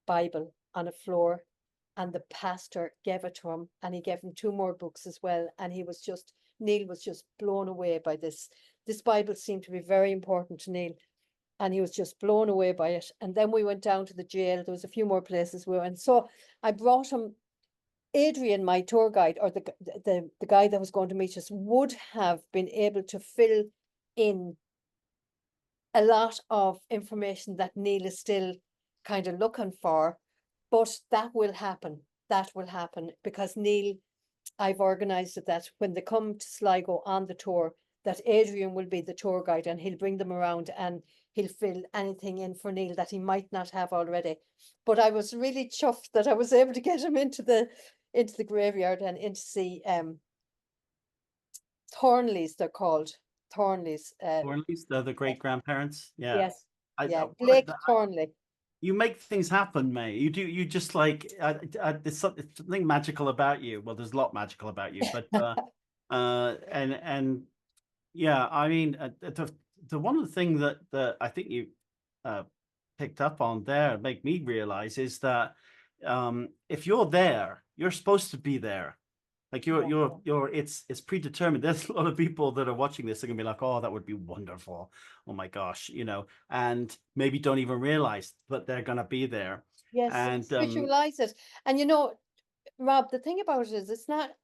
Bible on a floor, and the pastor gave it to him, and he gave him two more books as well. And Neil was just blown away by this. This Bible seemed to be very important to Neil, and he was just blown away by it. And then we went down to the jail. There was a few more places we went. So I brought him. Adrian, my tour guide, or the guy that was going to meet us, would have been able to fill in a lot of information that Neil is still kind of looking for, but that will happen. That will happen because Neil, I've organized it that when they come to Sligo on the tour, that Adrian will be the tour guide, and he'll bring them around and he'll fill anything in for Neil that he might not have already. But I was really chuffed that I was able to get him into the graveyard and in to see Thornleys, they're called. Thornleys. Thornleys, the great grandparents. Yeah. Yes. I, Yeah. Blake Thornley. you make things happen, mate. You do. You just like there's something magical about you. Well, there's a lot magical about you, but and yeah, I mean, the one of the things that I think you uh, picked up on there make me realize is that if you're there, you're supposed to be there. Like Yeah. it's predetermined. There's a lot of people that are watching this are gonna be like, oh, that would be wonderful. Oh my gosh, and maybe don't even realize that they're gonna be there. Yes, And visualize it. And Rob, the thing about it is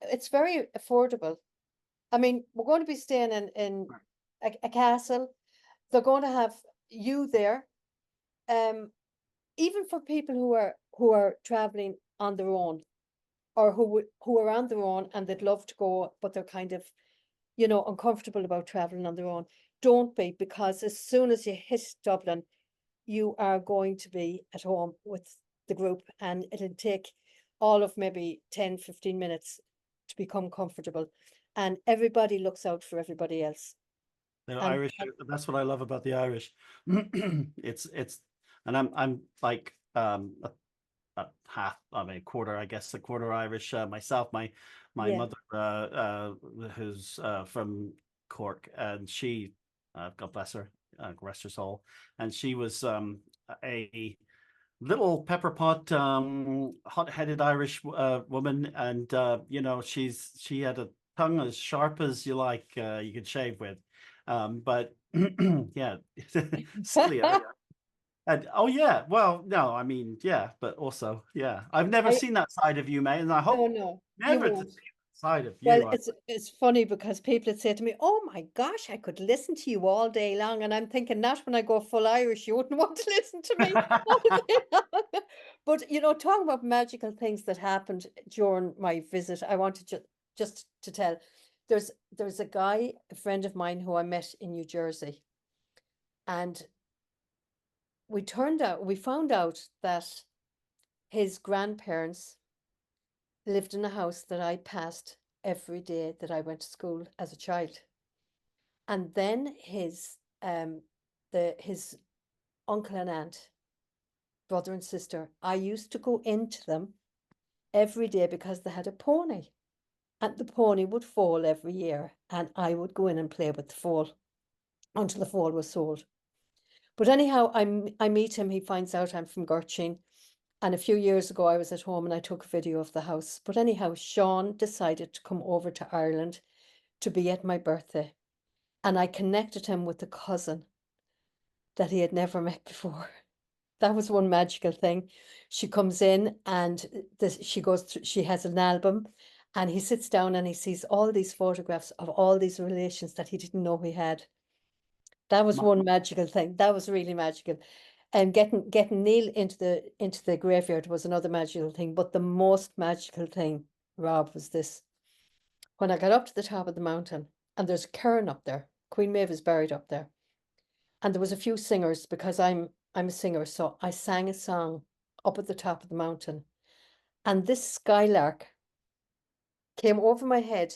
it's very affordable. I mean, we're going to be staying in a castle. They're going to have you there. Um, Even for people who are traveling on their own, or who are on their own and they'd love to go, but they're kind of, uncomfortable about traveling on their own. Don't be, because as soon as you hit Dublin, you are going to be at home with the group, and it'll take all of maybe 10, 15 minutes to become comfortable. And everybody looks out for everybody else. the And Irish, that's what I love about the Irish. It's, and I'm like half, I mean, quarter, I guess, a quarter Irish myself. My yeah, mother, who's from Cork, and she, God bless her, rest her soul, and she was a little pepper pot, hot-headed Irish woman, and she had a tongue as sharp as you like, you could shave with, but yeah, silly. And oh yeah, well, no, I mean, yeah, but also, yeah, I've never I seen that side of you, mate, and I no, hope no, you never to won't. see that side of Well, you. it's funny because people would say to me, "Oh my gosh, I could listen to you all day long," and I'm thinking, not when I go full Irish, you wouldn't want to listen to me all day long. But talking about magical things that happened during my visit, I wanted just to tell. There's a guy, a friend of mine, who I met in New Jersey, and we found out that his grandparents lived in a house that I passed every day that I went to school as a child. And then his uncle and aunt, brother and sister, I used to go into them every day because they had a pony. And the pony would foal every year, and I would go in and play with the foal until the foal was sold. But anyhow, I meet him. He finds out I'm from Gertrude. And a few years ago, I was at home and I took a video of the house. But anyhow, Sean decided to come over to Ireland to be at my birthday. And I connected him with a cousin that he had never met before. That was one magical thing. She comes in and she goes through, she has an album, and he sits down and he sees all these photographs of all these relations that he didn't know he had. That was My, one magical thing. That was really magical. And getting Neil into the graveyard was another magical thing. But the most magical thing, Rob, was this. When I got up to the top of the mountain, and there's a cairn up there, Queen Maeve is buried up there, and there was a few singers because I'm a singer, so I sang a song up at the top of the mountain, and this skylark came over my head,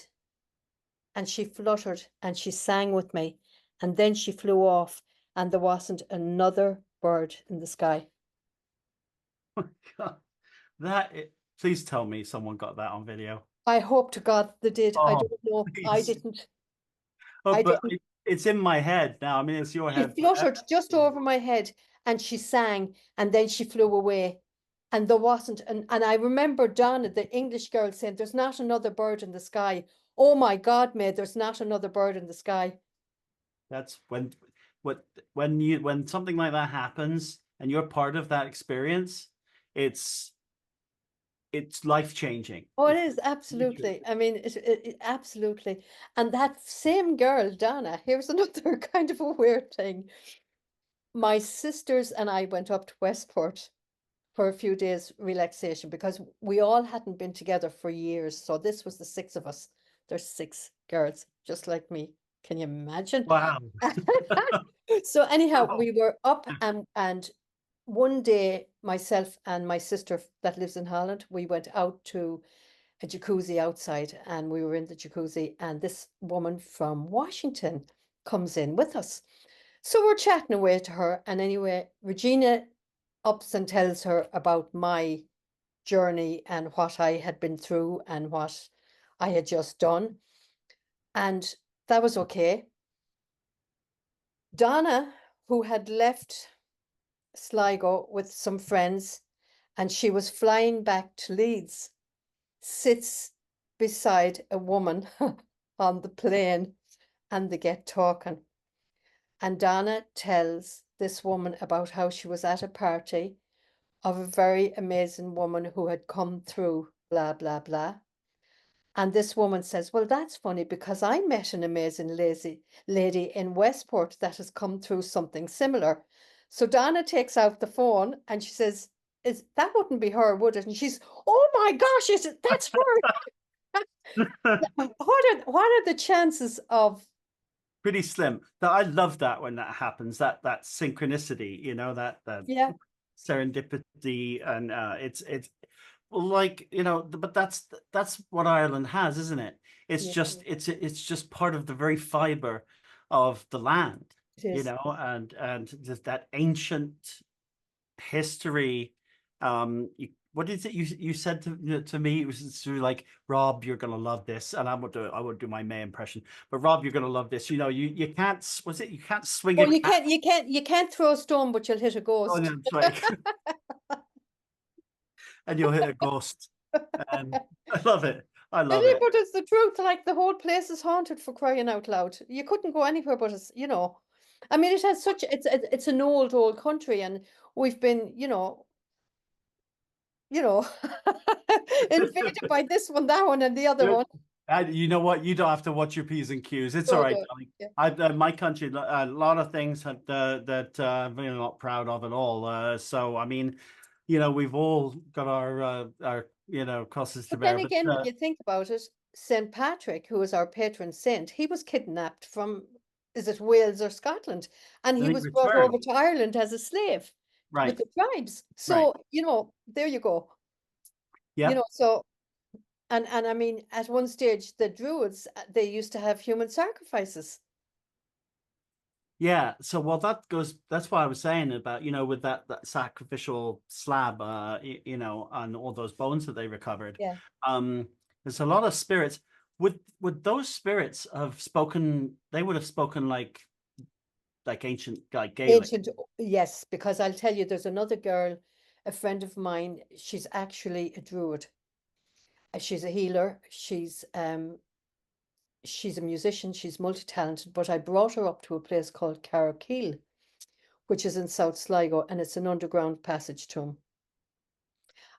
and she fluttered and she sang with me, and then she flew off, and there wasn't another bird in the sky. God, that please tell me someone got that on video. I hope to God they did. I Oh, don't know. I please. didn't. Oh, I but didn't. it's in my head now. I mean, it's your She head forever. fluttered just over my head and she sang, and then she flew away. And there wasn't, and I remember Donna, the English girl, saying, "There's not another bird in the sky." Oh my God, May, there's not another bird in the sky. That's what when something like that happens and you're part of that experience, it's it's life changing. Oh, it It's is literally. absolutely. I mean, absolutely. And that same girl, Donna, here's another kind of a weird thing. My sisters and I went up to Westport for a few days relaxation because we all hadn't been together for years. So this was the six of us. There's six girls, just like me. Can you imagine? Wow. So anyhow, Oh, we were up, and one day myself and my sister that lives in Holland, we went out to a jacuzzi outside, and we were in the jacuzzi, and this woman from Washington comes in with us. So we're chatting away to her, and anyway, Regina ups and tells her about my journey and what I had been through and what I had just done. And that was okay. Donna, who had left Sligo with some friends and she was flying back to Leeds, sits beside a woman on the plane and they get talking. And Donna tells this woman about how she was at a party of a very amazing woman who had come through, blah, blah, blah. And this woman says, well, that's funny because I met an amazing lady in Westport that has come through something similar. So Donna takes out the phone and she says, is that wouldn't be her, would it? And she's, oh my gosh, that's her. What are the chances of Pretty slim. That I love that when that happens. That synchronicity, you know, that yeah, serendipity, and it's like, you know, but that's what Ireland has, isn't it? It's yeah, just it's just part of the very fiber of the land, it you is. know, and just that ancient history. What is it you said to me? It was sort of like, Rob, you're gonna love this, and I would do my May impression, but Rob, you're gonna love this. You know, you can't, was it, you can't swing a Well, cat. you can't throw a stone, but you'll hit a Oh, ghost. no, that's right. And you'll hit a ghost. I love it. I love Really, it. but it's the truth. Like the whole place is haunted for crying out loud. You couldn't go anywhere but it's. I mean, it has such it's an old country, and we've been, you know, invaded by this one, that one, and the other Good. one. And you know what? You don't have to watch your P's and Q's. It's all So right, the darling. yeah. My country, a lot of things that I'm really not proud of at all. So I mean, you know, we've all got our crosses to But then bear. But again, when you think about it, Saint Patrick, who is our patron saint, he was kidnapped from, is it Wales or Scotland? And I he think was brought return. over to Ireland as a slave with Right, the tribes. right. So, there you go. Yeah. So and I mean, at one stage, the Druids, they used to have human sacrifices. Yeah, so well, that's what I was saying about, with that sacrificial slab, and all those bones that they recovered. Yeah. Um, there's a lot of spirits. Would those spirits have spoken, they would have spoken like ancient, like Gaelic. Ancient, yes, because I'll tell you, there's another girl, a friend of mine, she's actually a Druid. She's a healer. She's a musician, she's multi-talented, but I brought her up to a place called Carrowkeel, which is in South Sligo, and it's an underground passage tomb.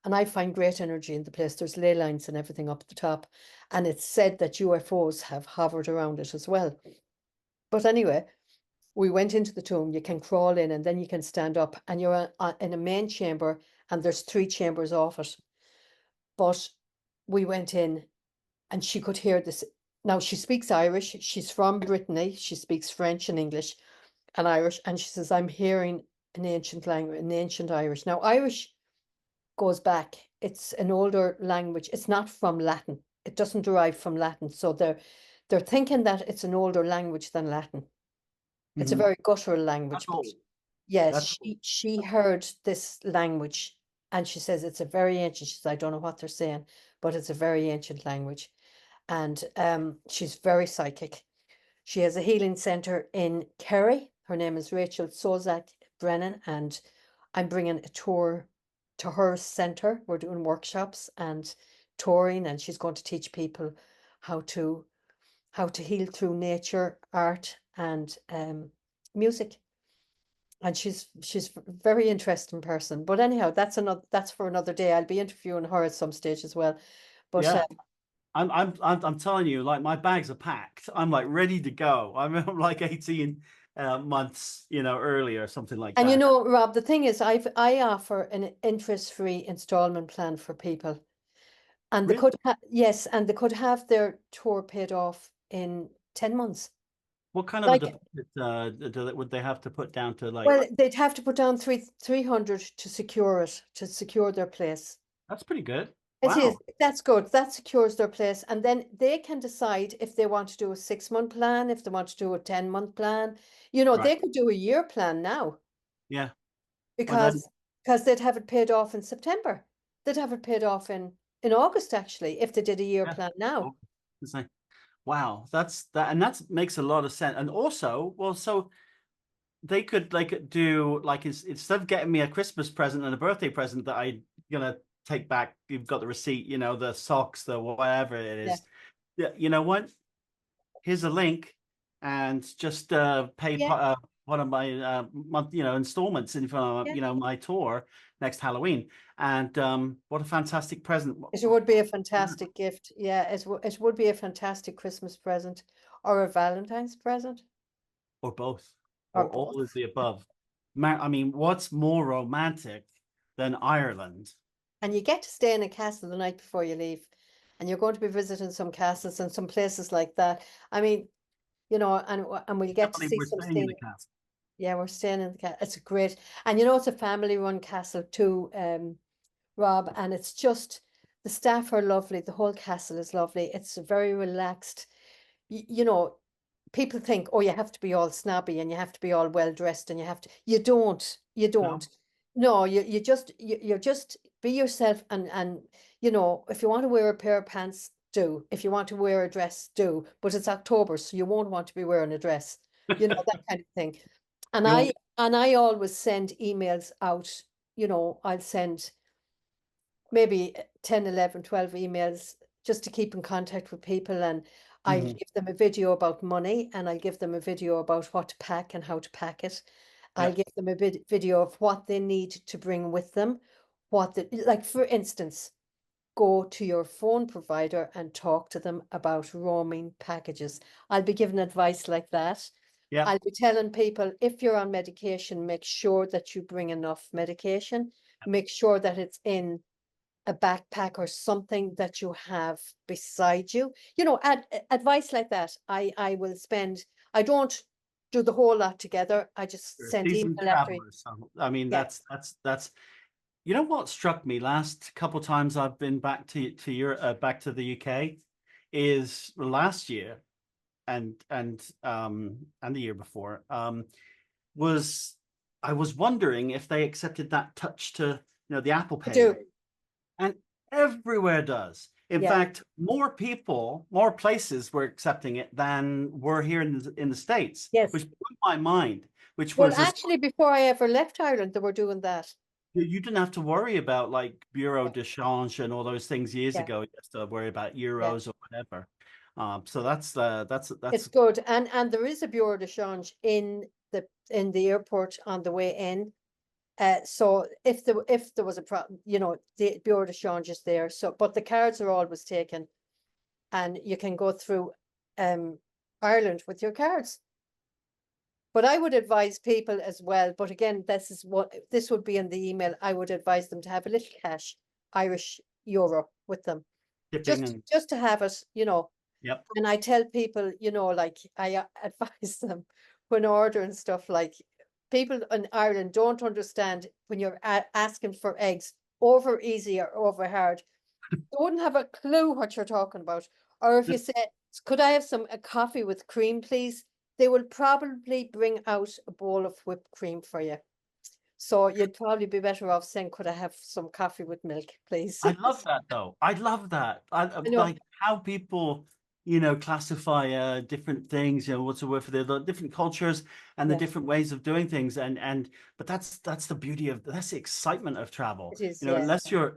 And I find great energy in the place. There's ley lines and everything up the top. And it's said that UFOs have hovered around it as well. But anyway, we went into the tomb. You can crawl in and then you can stand up, and you're in a main chamber, and there's three chambers off it. But we went in and she could hear this. Now she speaks Irish. She's from Brittany. She speaks French and English and Irish. And she says, I'm hearing an ancient language, an ancient Irish. Now, Irish goes back. It's an older language. It's not from Latin. It doesn't derive from Latin. So they're thinking that it's an older language than Latin. It's a Mhm. very guttural That's language, but all. yes, That's she heard this language and she says it's a very ancient. She says, I don't know what they're saying, but it's a very ancient language. And she's very psychic. She has a healing center in Kerry. Her name is Rachel Sozak Brennan, and I'm bringing a tour to her center. We're doing workshops and touring, and she's going to teach people how to heal through nature, art, and music. And she's a very interesting person. But anyhow, that's for another day. I'll be interviewing her at some stage as well. But Yeah. I'm telling you, like, my bags are packed. I'm like ready to go. I'm like 18 months, early or something like and that. Rob, the thing is, I offer an interest-free installment plan for people, and they Really? could yes, and they could have their tour paid off in 10 months. What kind of a Like, deposit would they have to put down to, well, like? they'd have to put down 300 to secure it, to secure their place. That's pretty good. It is. Wow. That's good. That secures their place. And then they can decide if they want to do a 6-month plan, if they want to do a 10-month plan. Right. They could do a year plan now Yeah. Well then, because they'd have it paid off in September. They'd have it paid off in August, actually, if they did a year yeah. plan now. Oh, it's like, wow, that's that, and that makes a lot of sense. And also, well, so they could do like instead of getting me a Christmas present and a birthday present that I gonna take back, you've got the receipt, the socks, the whatever it Yeah. is. Yeah, you know what? Here's a link, and just pay Yeah. one of my month, installments in for Yeah. my tour next Halloween. And what a fantastic present! It would be a fantastic gift. Yeah, it would be a fantastic Christmas present or a Valentine's present Or both, or or all of both. the above. I mean, what's more romantic than Ireland? And you get to stay in a castle the night before you leave. And you're going to be visiting some castles and some places like that. I mean, and we'll I get to believe see we're some staying in the scene. castle. Yeah, we're staying in the castle. It's great. And it's a family-run castle too, Rob, and it's just the staff are lovely. The whole castle is lovely. It's very relaxed. You know, people think, oh, you have to be all snobby and you have to be all well dressed and you don't, you No, don't. No, you're just be yourself and if you want to wear a pair of pants, do. If you want to wear a dress, do. But it's October, so you won't want to be wearing a dress, that kind of thing. And I you'll and I always send emails out, I'll send maybe 10, 11, 12 emails just to keep in contact with people. And I'll Mhm. give them a video about money and I'll give them a video about what to pack and how to pack it. I'll Yep, give them a video of what they need to bring with them. Like for instance, go to your phone provider and talk to them about roaming packages. I'll be giving advice like that. yep. I'll be telling people if you're on medication, make sure that you bring enough medication. Make sure that it's in a backpack or something that you have beside you. Advice like that. I will spend. I don't do the whole lot together. I just You're a send email seasoned after. traveler, so I mean Yeah, that's you know what struck me last couple times I've been back to Europe, back to the UK, is last year and the year before, was I was wondering if they accepted that touch to the Apple I Pay do. rate, and everywhere does. In Yeah. fact, more places were accepting it than were here in the States, Yes. which blew my mind. Which Well, was a actually, before I ever left Ireland, they were doing that. You didn't have to worry about like bureau de change and all those things years Yeah. ago. You have to worry about Yeah. euros or whatever. So It's that's good. And there is a bureau de change in the airport on the way in. So if there was a problem, the bureau de change is there. So, but the cards are always taken, and you can go through um Ireland with your cards. But I would advise people as well. But again, this would be in the email. I would advise them to have a little cash, Irish euro with them, shipping just and just to have it. yep. And I tell people, like I advise them when ordering stuff, like people in Ireland don't understand when you're asking for eggs, over easy or over hard. They wouldn't have a clue what you're talking about. Or if you say, could I have a coffee with cream, please? They will probably bring out a bowl of whipped cream for you. So you'd probably be better off saying, could I have some coffee with milk, please? I love that though. I love that. I I know. like how people, classify different things, what's the word for the different cultures and the Yeah, different ways of doing things. And but that's the beauty that's the excitement of travel. it is. You know, Yeah,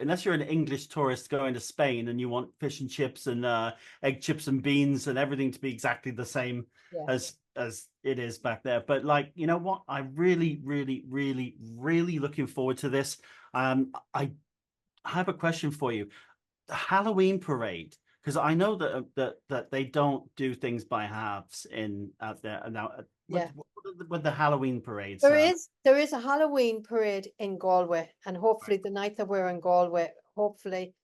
unless you're an English tourist going to Spain and you want fish and chips and egg chips and beans and everything to be exactly the same yeah. as it is back there. But like, you know what? I really, really, really, really looking forward to this. I have a question for you. The Halloween parade, because I know that they don't do things by halves in out there now. Yeah. With the Halloween parades, There is a Halloween parade in Galway, and hopefully the night that we're in Galway, hopefully,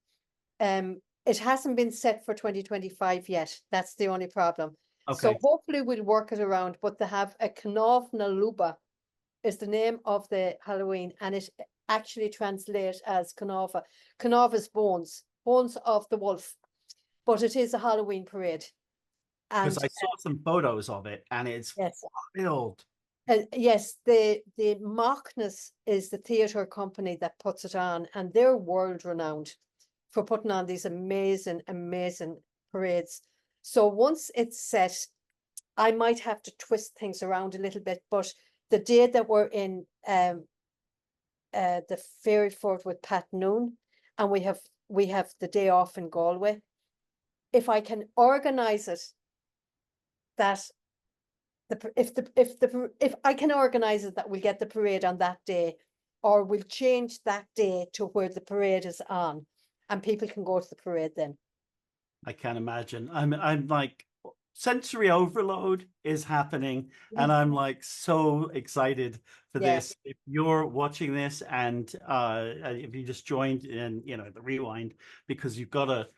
it hasn't been set for 2025 yet. That's the only problem. So okay, hopefully we'll work it around. But they have a Cnáth na Luba is the name of the Halloween, and it actually translates as Cnáva. Cnáva's bones, bones of the wolf. But it is a Halloween parade, because and I saw some photos of it and it's yes. filled. Yes, the Machnas is the theatre company that puts it on, and they're world renowned for putting on these amazing, amazing parades. So once it's set, I might have to twist things around a little bit, but the day that we're in the ferry fort with Pat Noon, and we have the day off in Galway. If I can organize it, that if I can organize it that we get the parade on that day, or we'll change that day to where the parade is on, and people can go to the parade then. I can't imagine. I'm like, sensory overload is happening, and Yeah. I'm like so excited for Yeah. this. If you're watching this and if you just joined in, you know, the rewind, because you've got to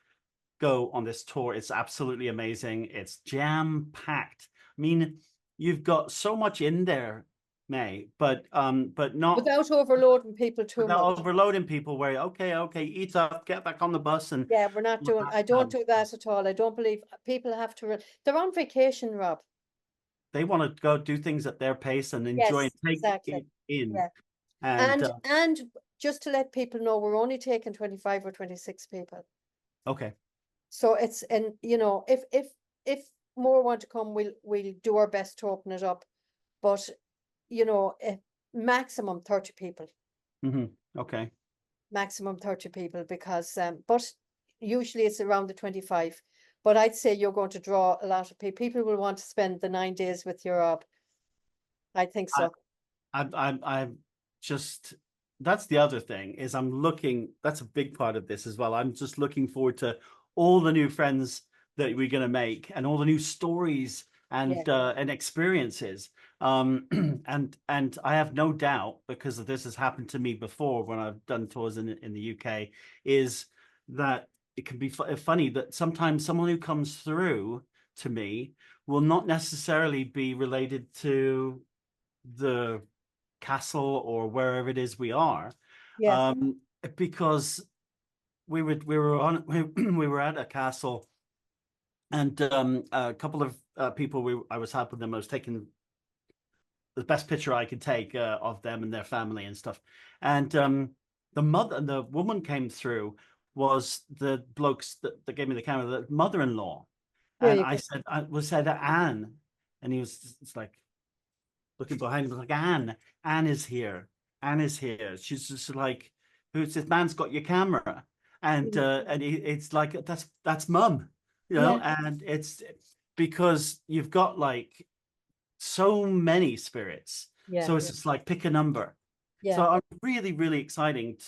go on this tour. It's absolutely amazing. It's jam packed. I mean, you've got so much in there, May, but not Without overloading people too without much. overloading people. Where okay, eat up, get back on the bus, and Yeah, we're not doing, I don't um, do that at all. I don't believe people have to, they're on vacation, Rob. they want to go do things at their pace and enjoy and Yes, take exactly. it in. Yeah. And And just to let people know, we're only taking 25 or 26 people. okay, So it's, and you know, if more want to come, we'll do our best to open it up. But you know, maximum 30 people. okay. Maximum 30 people, because but usually it's around the 25. But I'd say you're going to draw a lot of people. People will want to spend the 9 days with you, Rob. I think I, so. I'm just, that's the other thing is I'm looking, that's a big part of this as well. I'm just looking forward to all the new friends that we're going to make and all the new stories Yeah. and experiences. And I have no doubt, because this has happened to me before when I've done tours in the UK, is that it can be funny that sometimes someone who comes through to me will not necessarily be related to the castle or wherever it is we are, Yeah. because we were on we were at a castle, and a couple of people I was helping them. I was taking the best picture I could take of them and their family and stuff, and the woman came through, was the blokes that gave me the camera, the mother-in-law, There and you go. I said Anne, and he was, it's like looking behind him, like, Anne is here. Anne is here. She's just like, who's this man's got your camera? And it's like, that's mum, you know, Yeah. and it's because you've got like so many spirits. Yeah. So it's just like pick a number. Yeah. So I'm really, really excited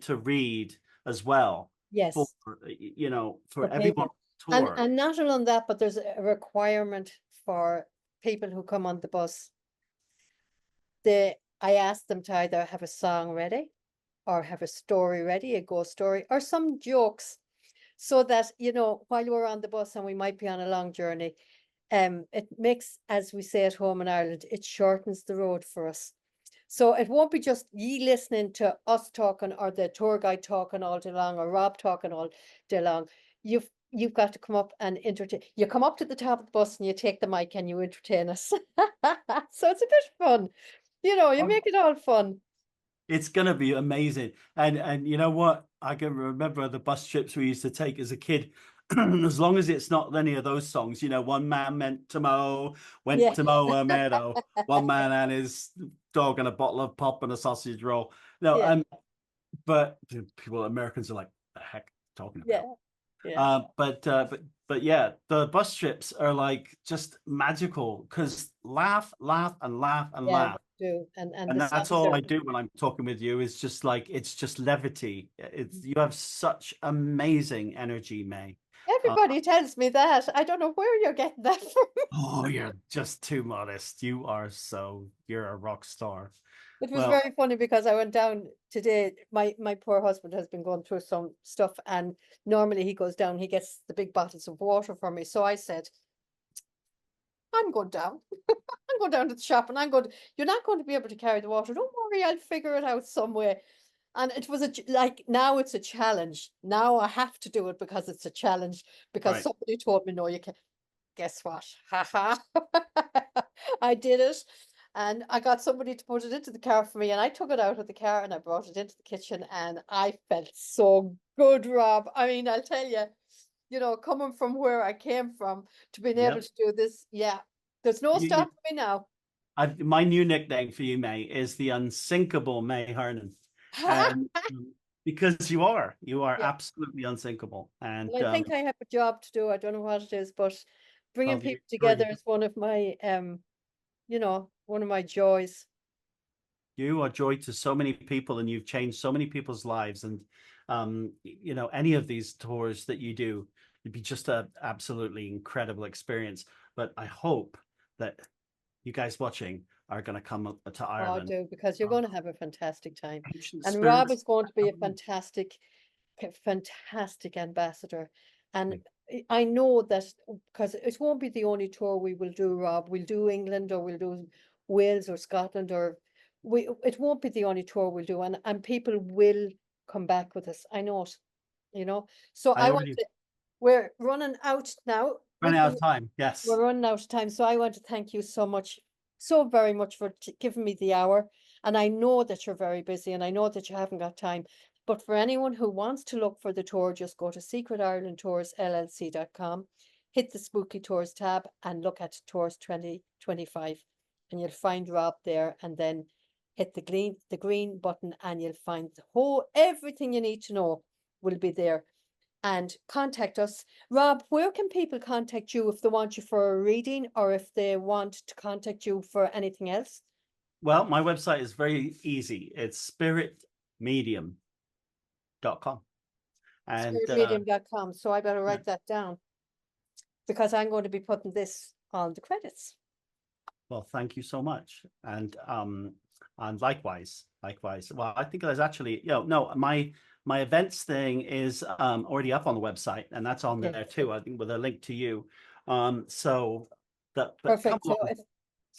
to read as well for, Yes. you know, for For everyone people. on tour. And not only that, but there's a requirement for people who come on the bus. I ask them to either have a song ready, or have a story ready, a ghost story, or some jokes, so that, you know, while we're on the bus and we might be on a long journey, it makes, as we say at home in Ireland, it shortens the road for us. So it won't be just ye listening to us talking, or the tour guide talking all day long, or Rob talking all day long. You've got to come up and entertain. You come up to the top of the bus and you take the mic and you entertain us. So it's a bit fun. You know, you make it all fun. It's gonna be amazing. And you know what? I can remember the bus trips we used to take as a kid. As long as it's not any of those songs, you know, one man went Yeah. to mow a meadow, one man and his dog and a bottle of pop and a sausage roll. No, Yeah. but people, Americans are like, the heck talking Yeah. about? Yeah. But yeah, the bus trips are like just magical because laugh, laugh, and laugh and Yeah, laugh. we do. And And the that's songs all are, I do when I'm talking with you, is just like, it's just levity. It's, you have such amazing energy, May. Uh, everybody tells me that. I don't know where you're getting that from. oh, you're just too modest. You're a rock star. It was Well, very funny because I went down today. My poor husband has been going through some stuff, and normally he goes down, he gets the big bottles of water for me. So I said, I'm going down. I'm going down to the shop, and you're not going to be able to carry the water. Don't worry, I'll figure it out some way. And it was like, now it's a challenge. Now I have to do it because it's a challenge, because right. somebody told me, no, you can't. Guess what? Haha. I did it. And I got somebody to put it into the car for me, and I took it out of the car and I brought it into the kitchen, and I felt so good, Rob. I mean, I'll tell you, you know, coming from where I came from to being able Yep. to do this, yeah, there's no You, stopping me now. My new nickname for you, May, is the unsinkable May Hernan, and because you are Yeah. absolutely unsinkable, and Well, I think I have a job to do. I don't know what it is, but bringing well, people together is one of my, one of my joys. you are joy to so many people, and you've changed so many people's lives. And any of these tours that you do, it'd be just a absolutely incredible experience. But I hope that you guys watching are going to come up to Oh, I Ireland. do, because you're going to have a fantastic time. Ancient And Rob spirits. is going to be a fantastic ambassador. And I know that, because it won't be the only tour we will do, Rob. We'll do England, or we'll do Wales or Scotland, or it won't be the only tour we'll do. And people will come back with us. I know it. So I I want already to, we're running out now. ran We've out been of time. We're Yes. running out of time, so I want to thank you so much, so very much, for giving me the hour. And I know that you're very busy, and I know that you haven't got time. But for anyone who wants to look for the tour, just go to secretirelandtoursllc.com, hit the Spooky Tours tab, and look at Tours 2025, and you'll find Rob there. And then hit the green button, and you'll find everything you need to know will be there. And contact us. Rob, where can people contact you if they want you for a reading, or if they want to contact you for anything else? Well, my website is very easy. It's spiritmedium.com. And Spiritmedium.com. So I better write that down, because I'm going to be putting this on the credits. well, thank you so much. And likewise. Well, I think there's actually, no, my events thing is already up on the website, and that's on Okay, there too, I think, with a link to you. So but come perfect. So along, if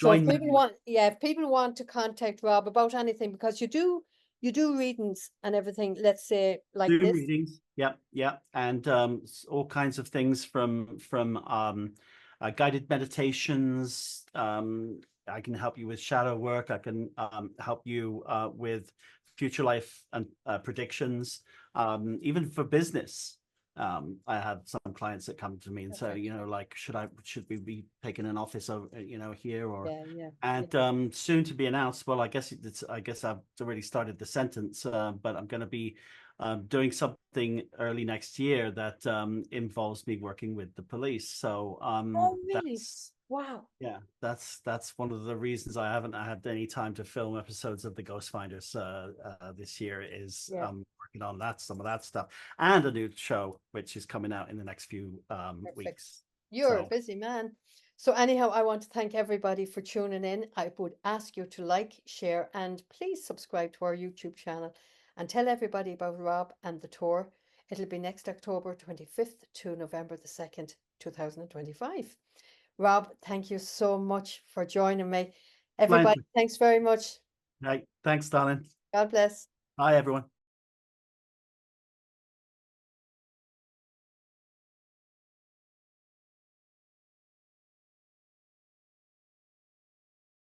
join people me. if people want to contact Rob about anything, because you do readings and everything, let's say like Zoom this. readings. Yeah. And all kinds of things from guided meditations. I can help you with shadow work. I can help you with future life and predictions. Even for business. I have some clients that come to me and say, Perfect. like, should we be taking an office over, here, or Yeah. and soon to be announced. Well, I guess I've already started the sentence, but I'm going to be doing something early next year that involves me working with the police. So Oh, really? that's Wow. yeah, that's one of the reasons I haven't had any time to film episodes of the Ghost Finders this year, is Yeah. working on some of that stuff, and a new show which is coming out in the next few Perfect. weeks. You're a So busy man. So anyhow, I want to thank everybody for tuning in. I would ask you to like, share, and please subscribe to our YouTube channel, and tell everybody about Rob and the tour. It'll be next October 25th to November the 2nd, 2025. Rob, thank you so much for joining me. Everybody, plenty. thanks very much. Right, thanks, darling. God bless. Bye, everyone.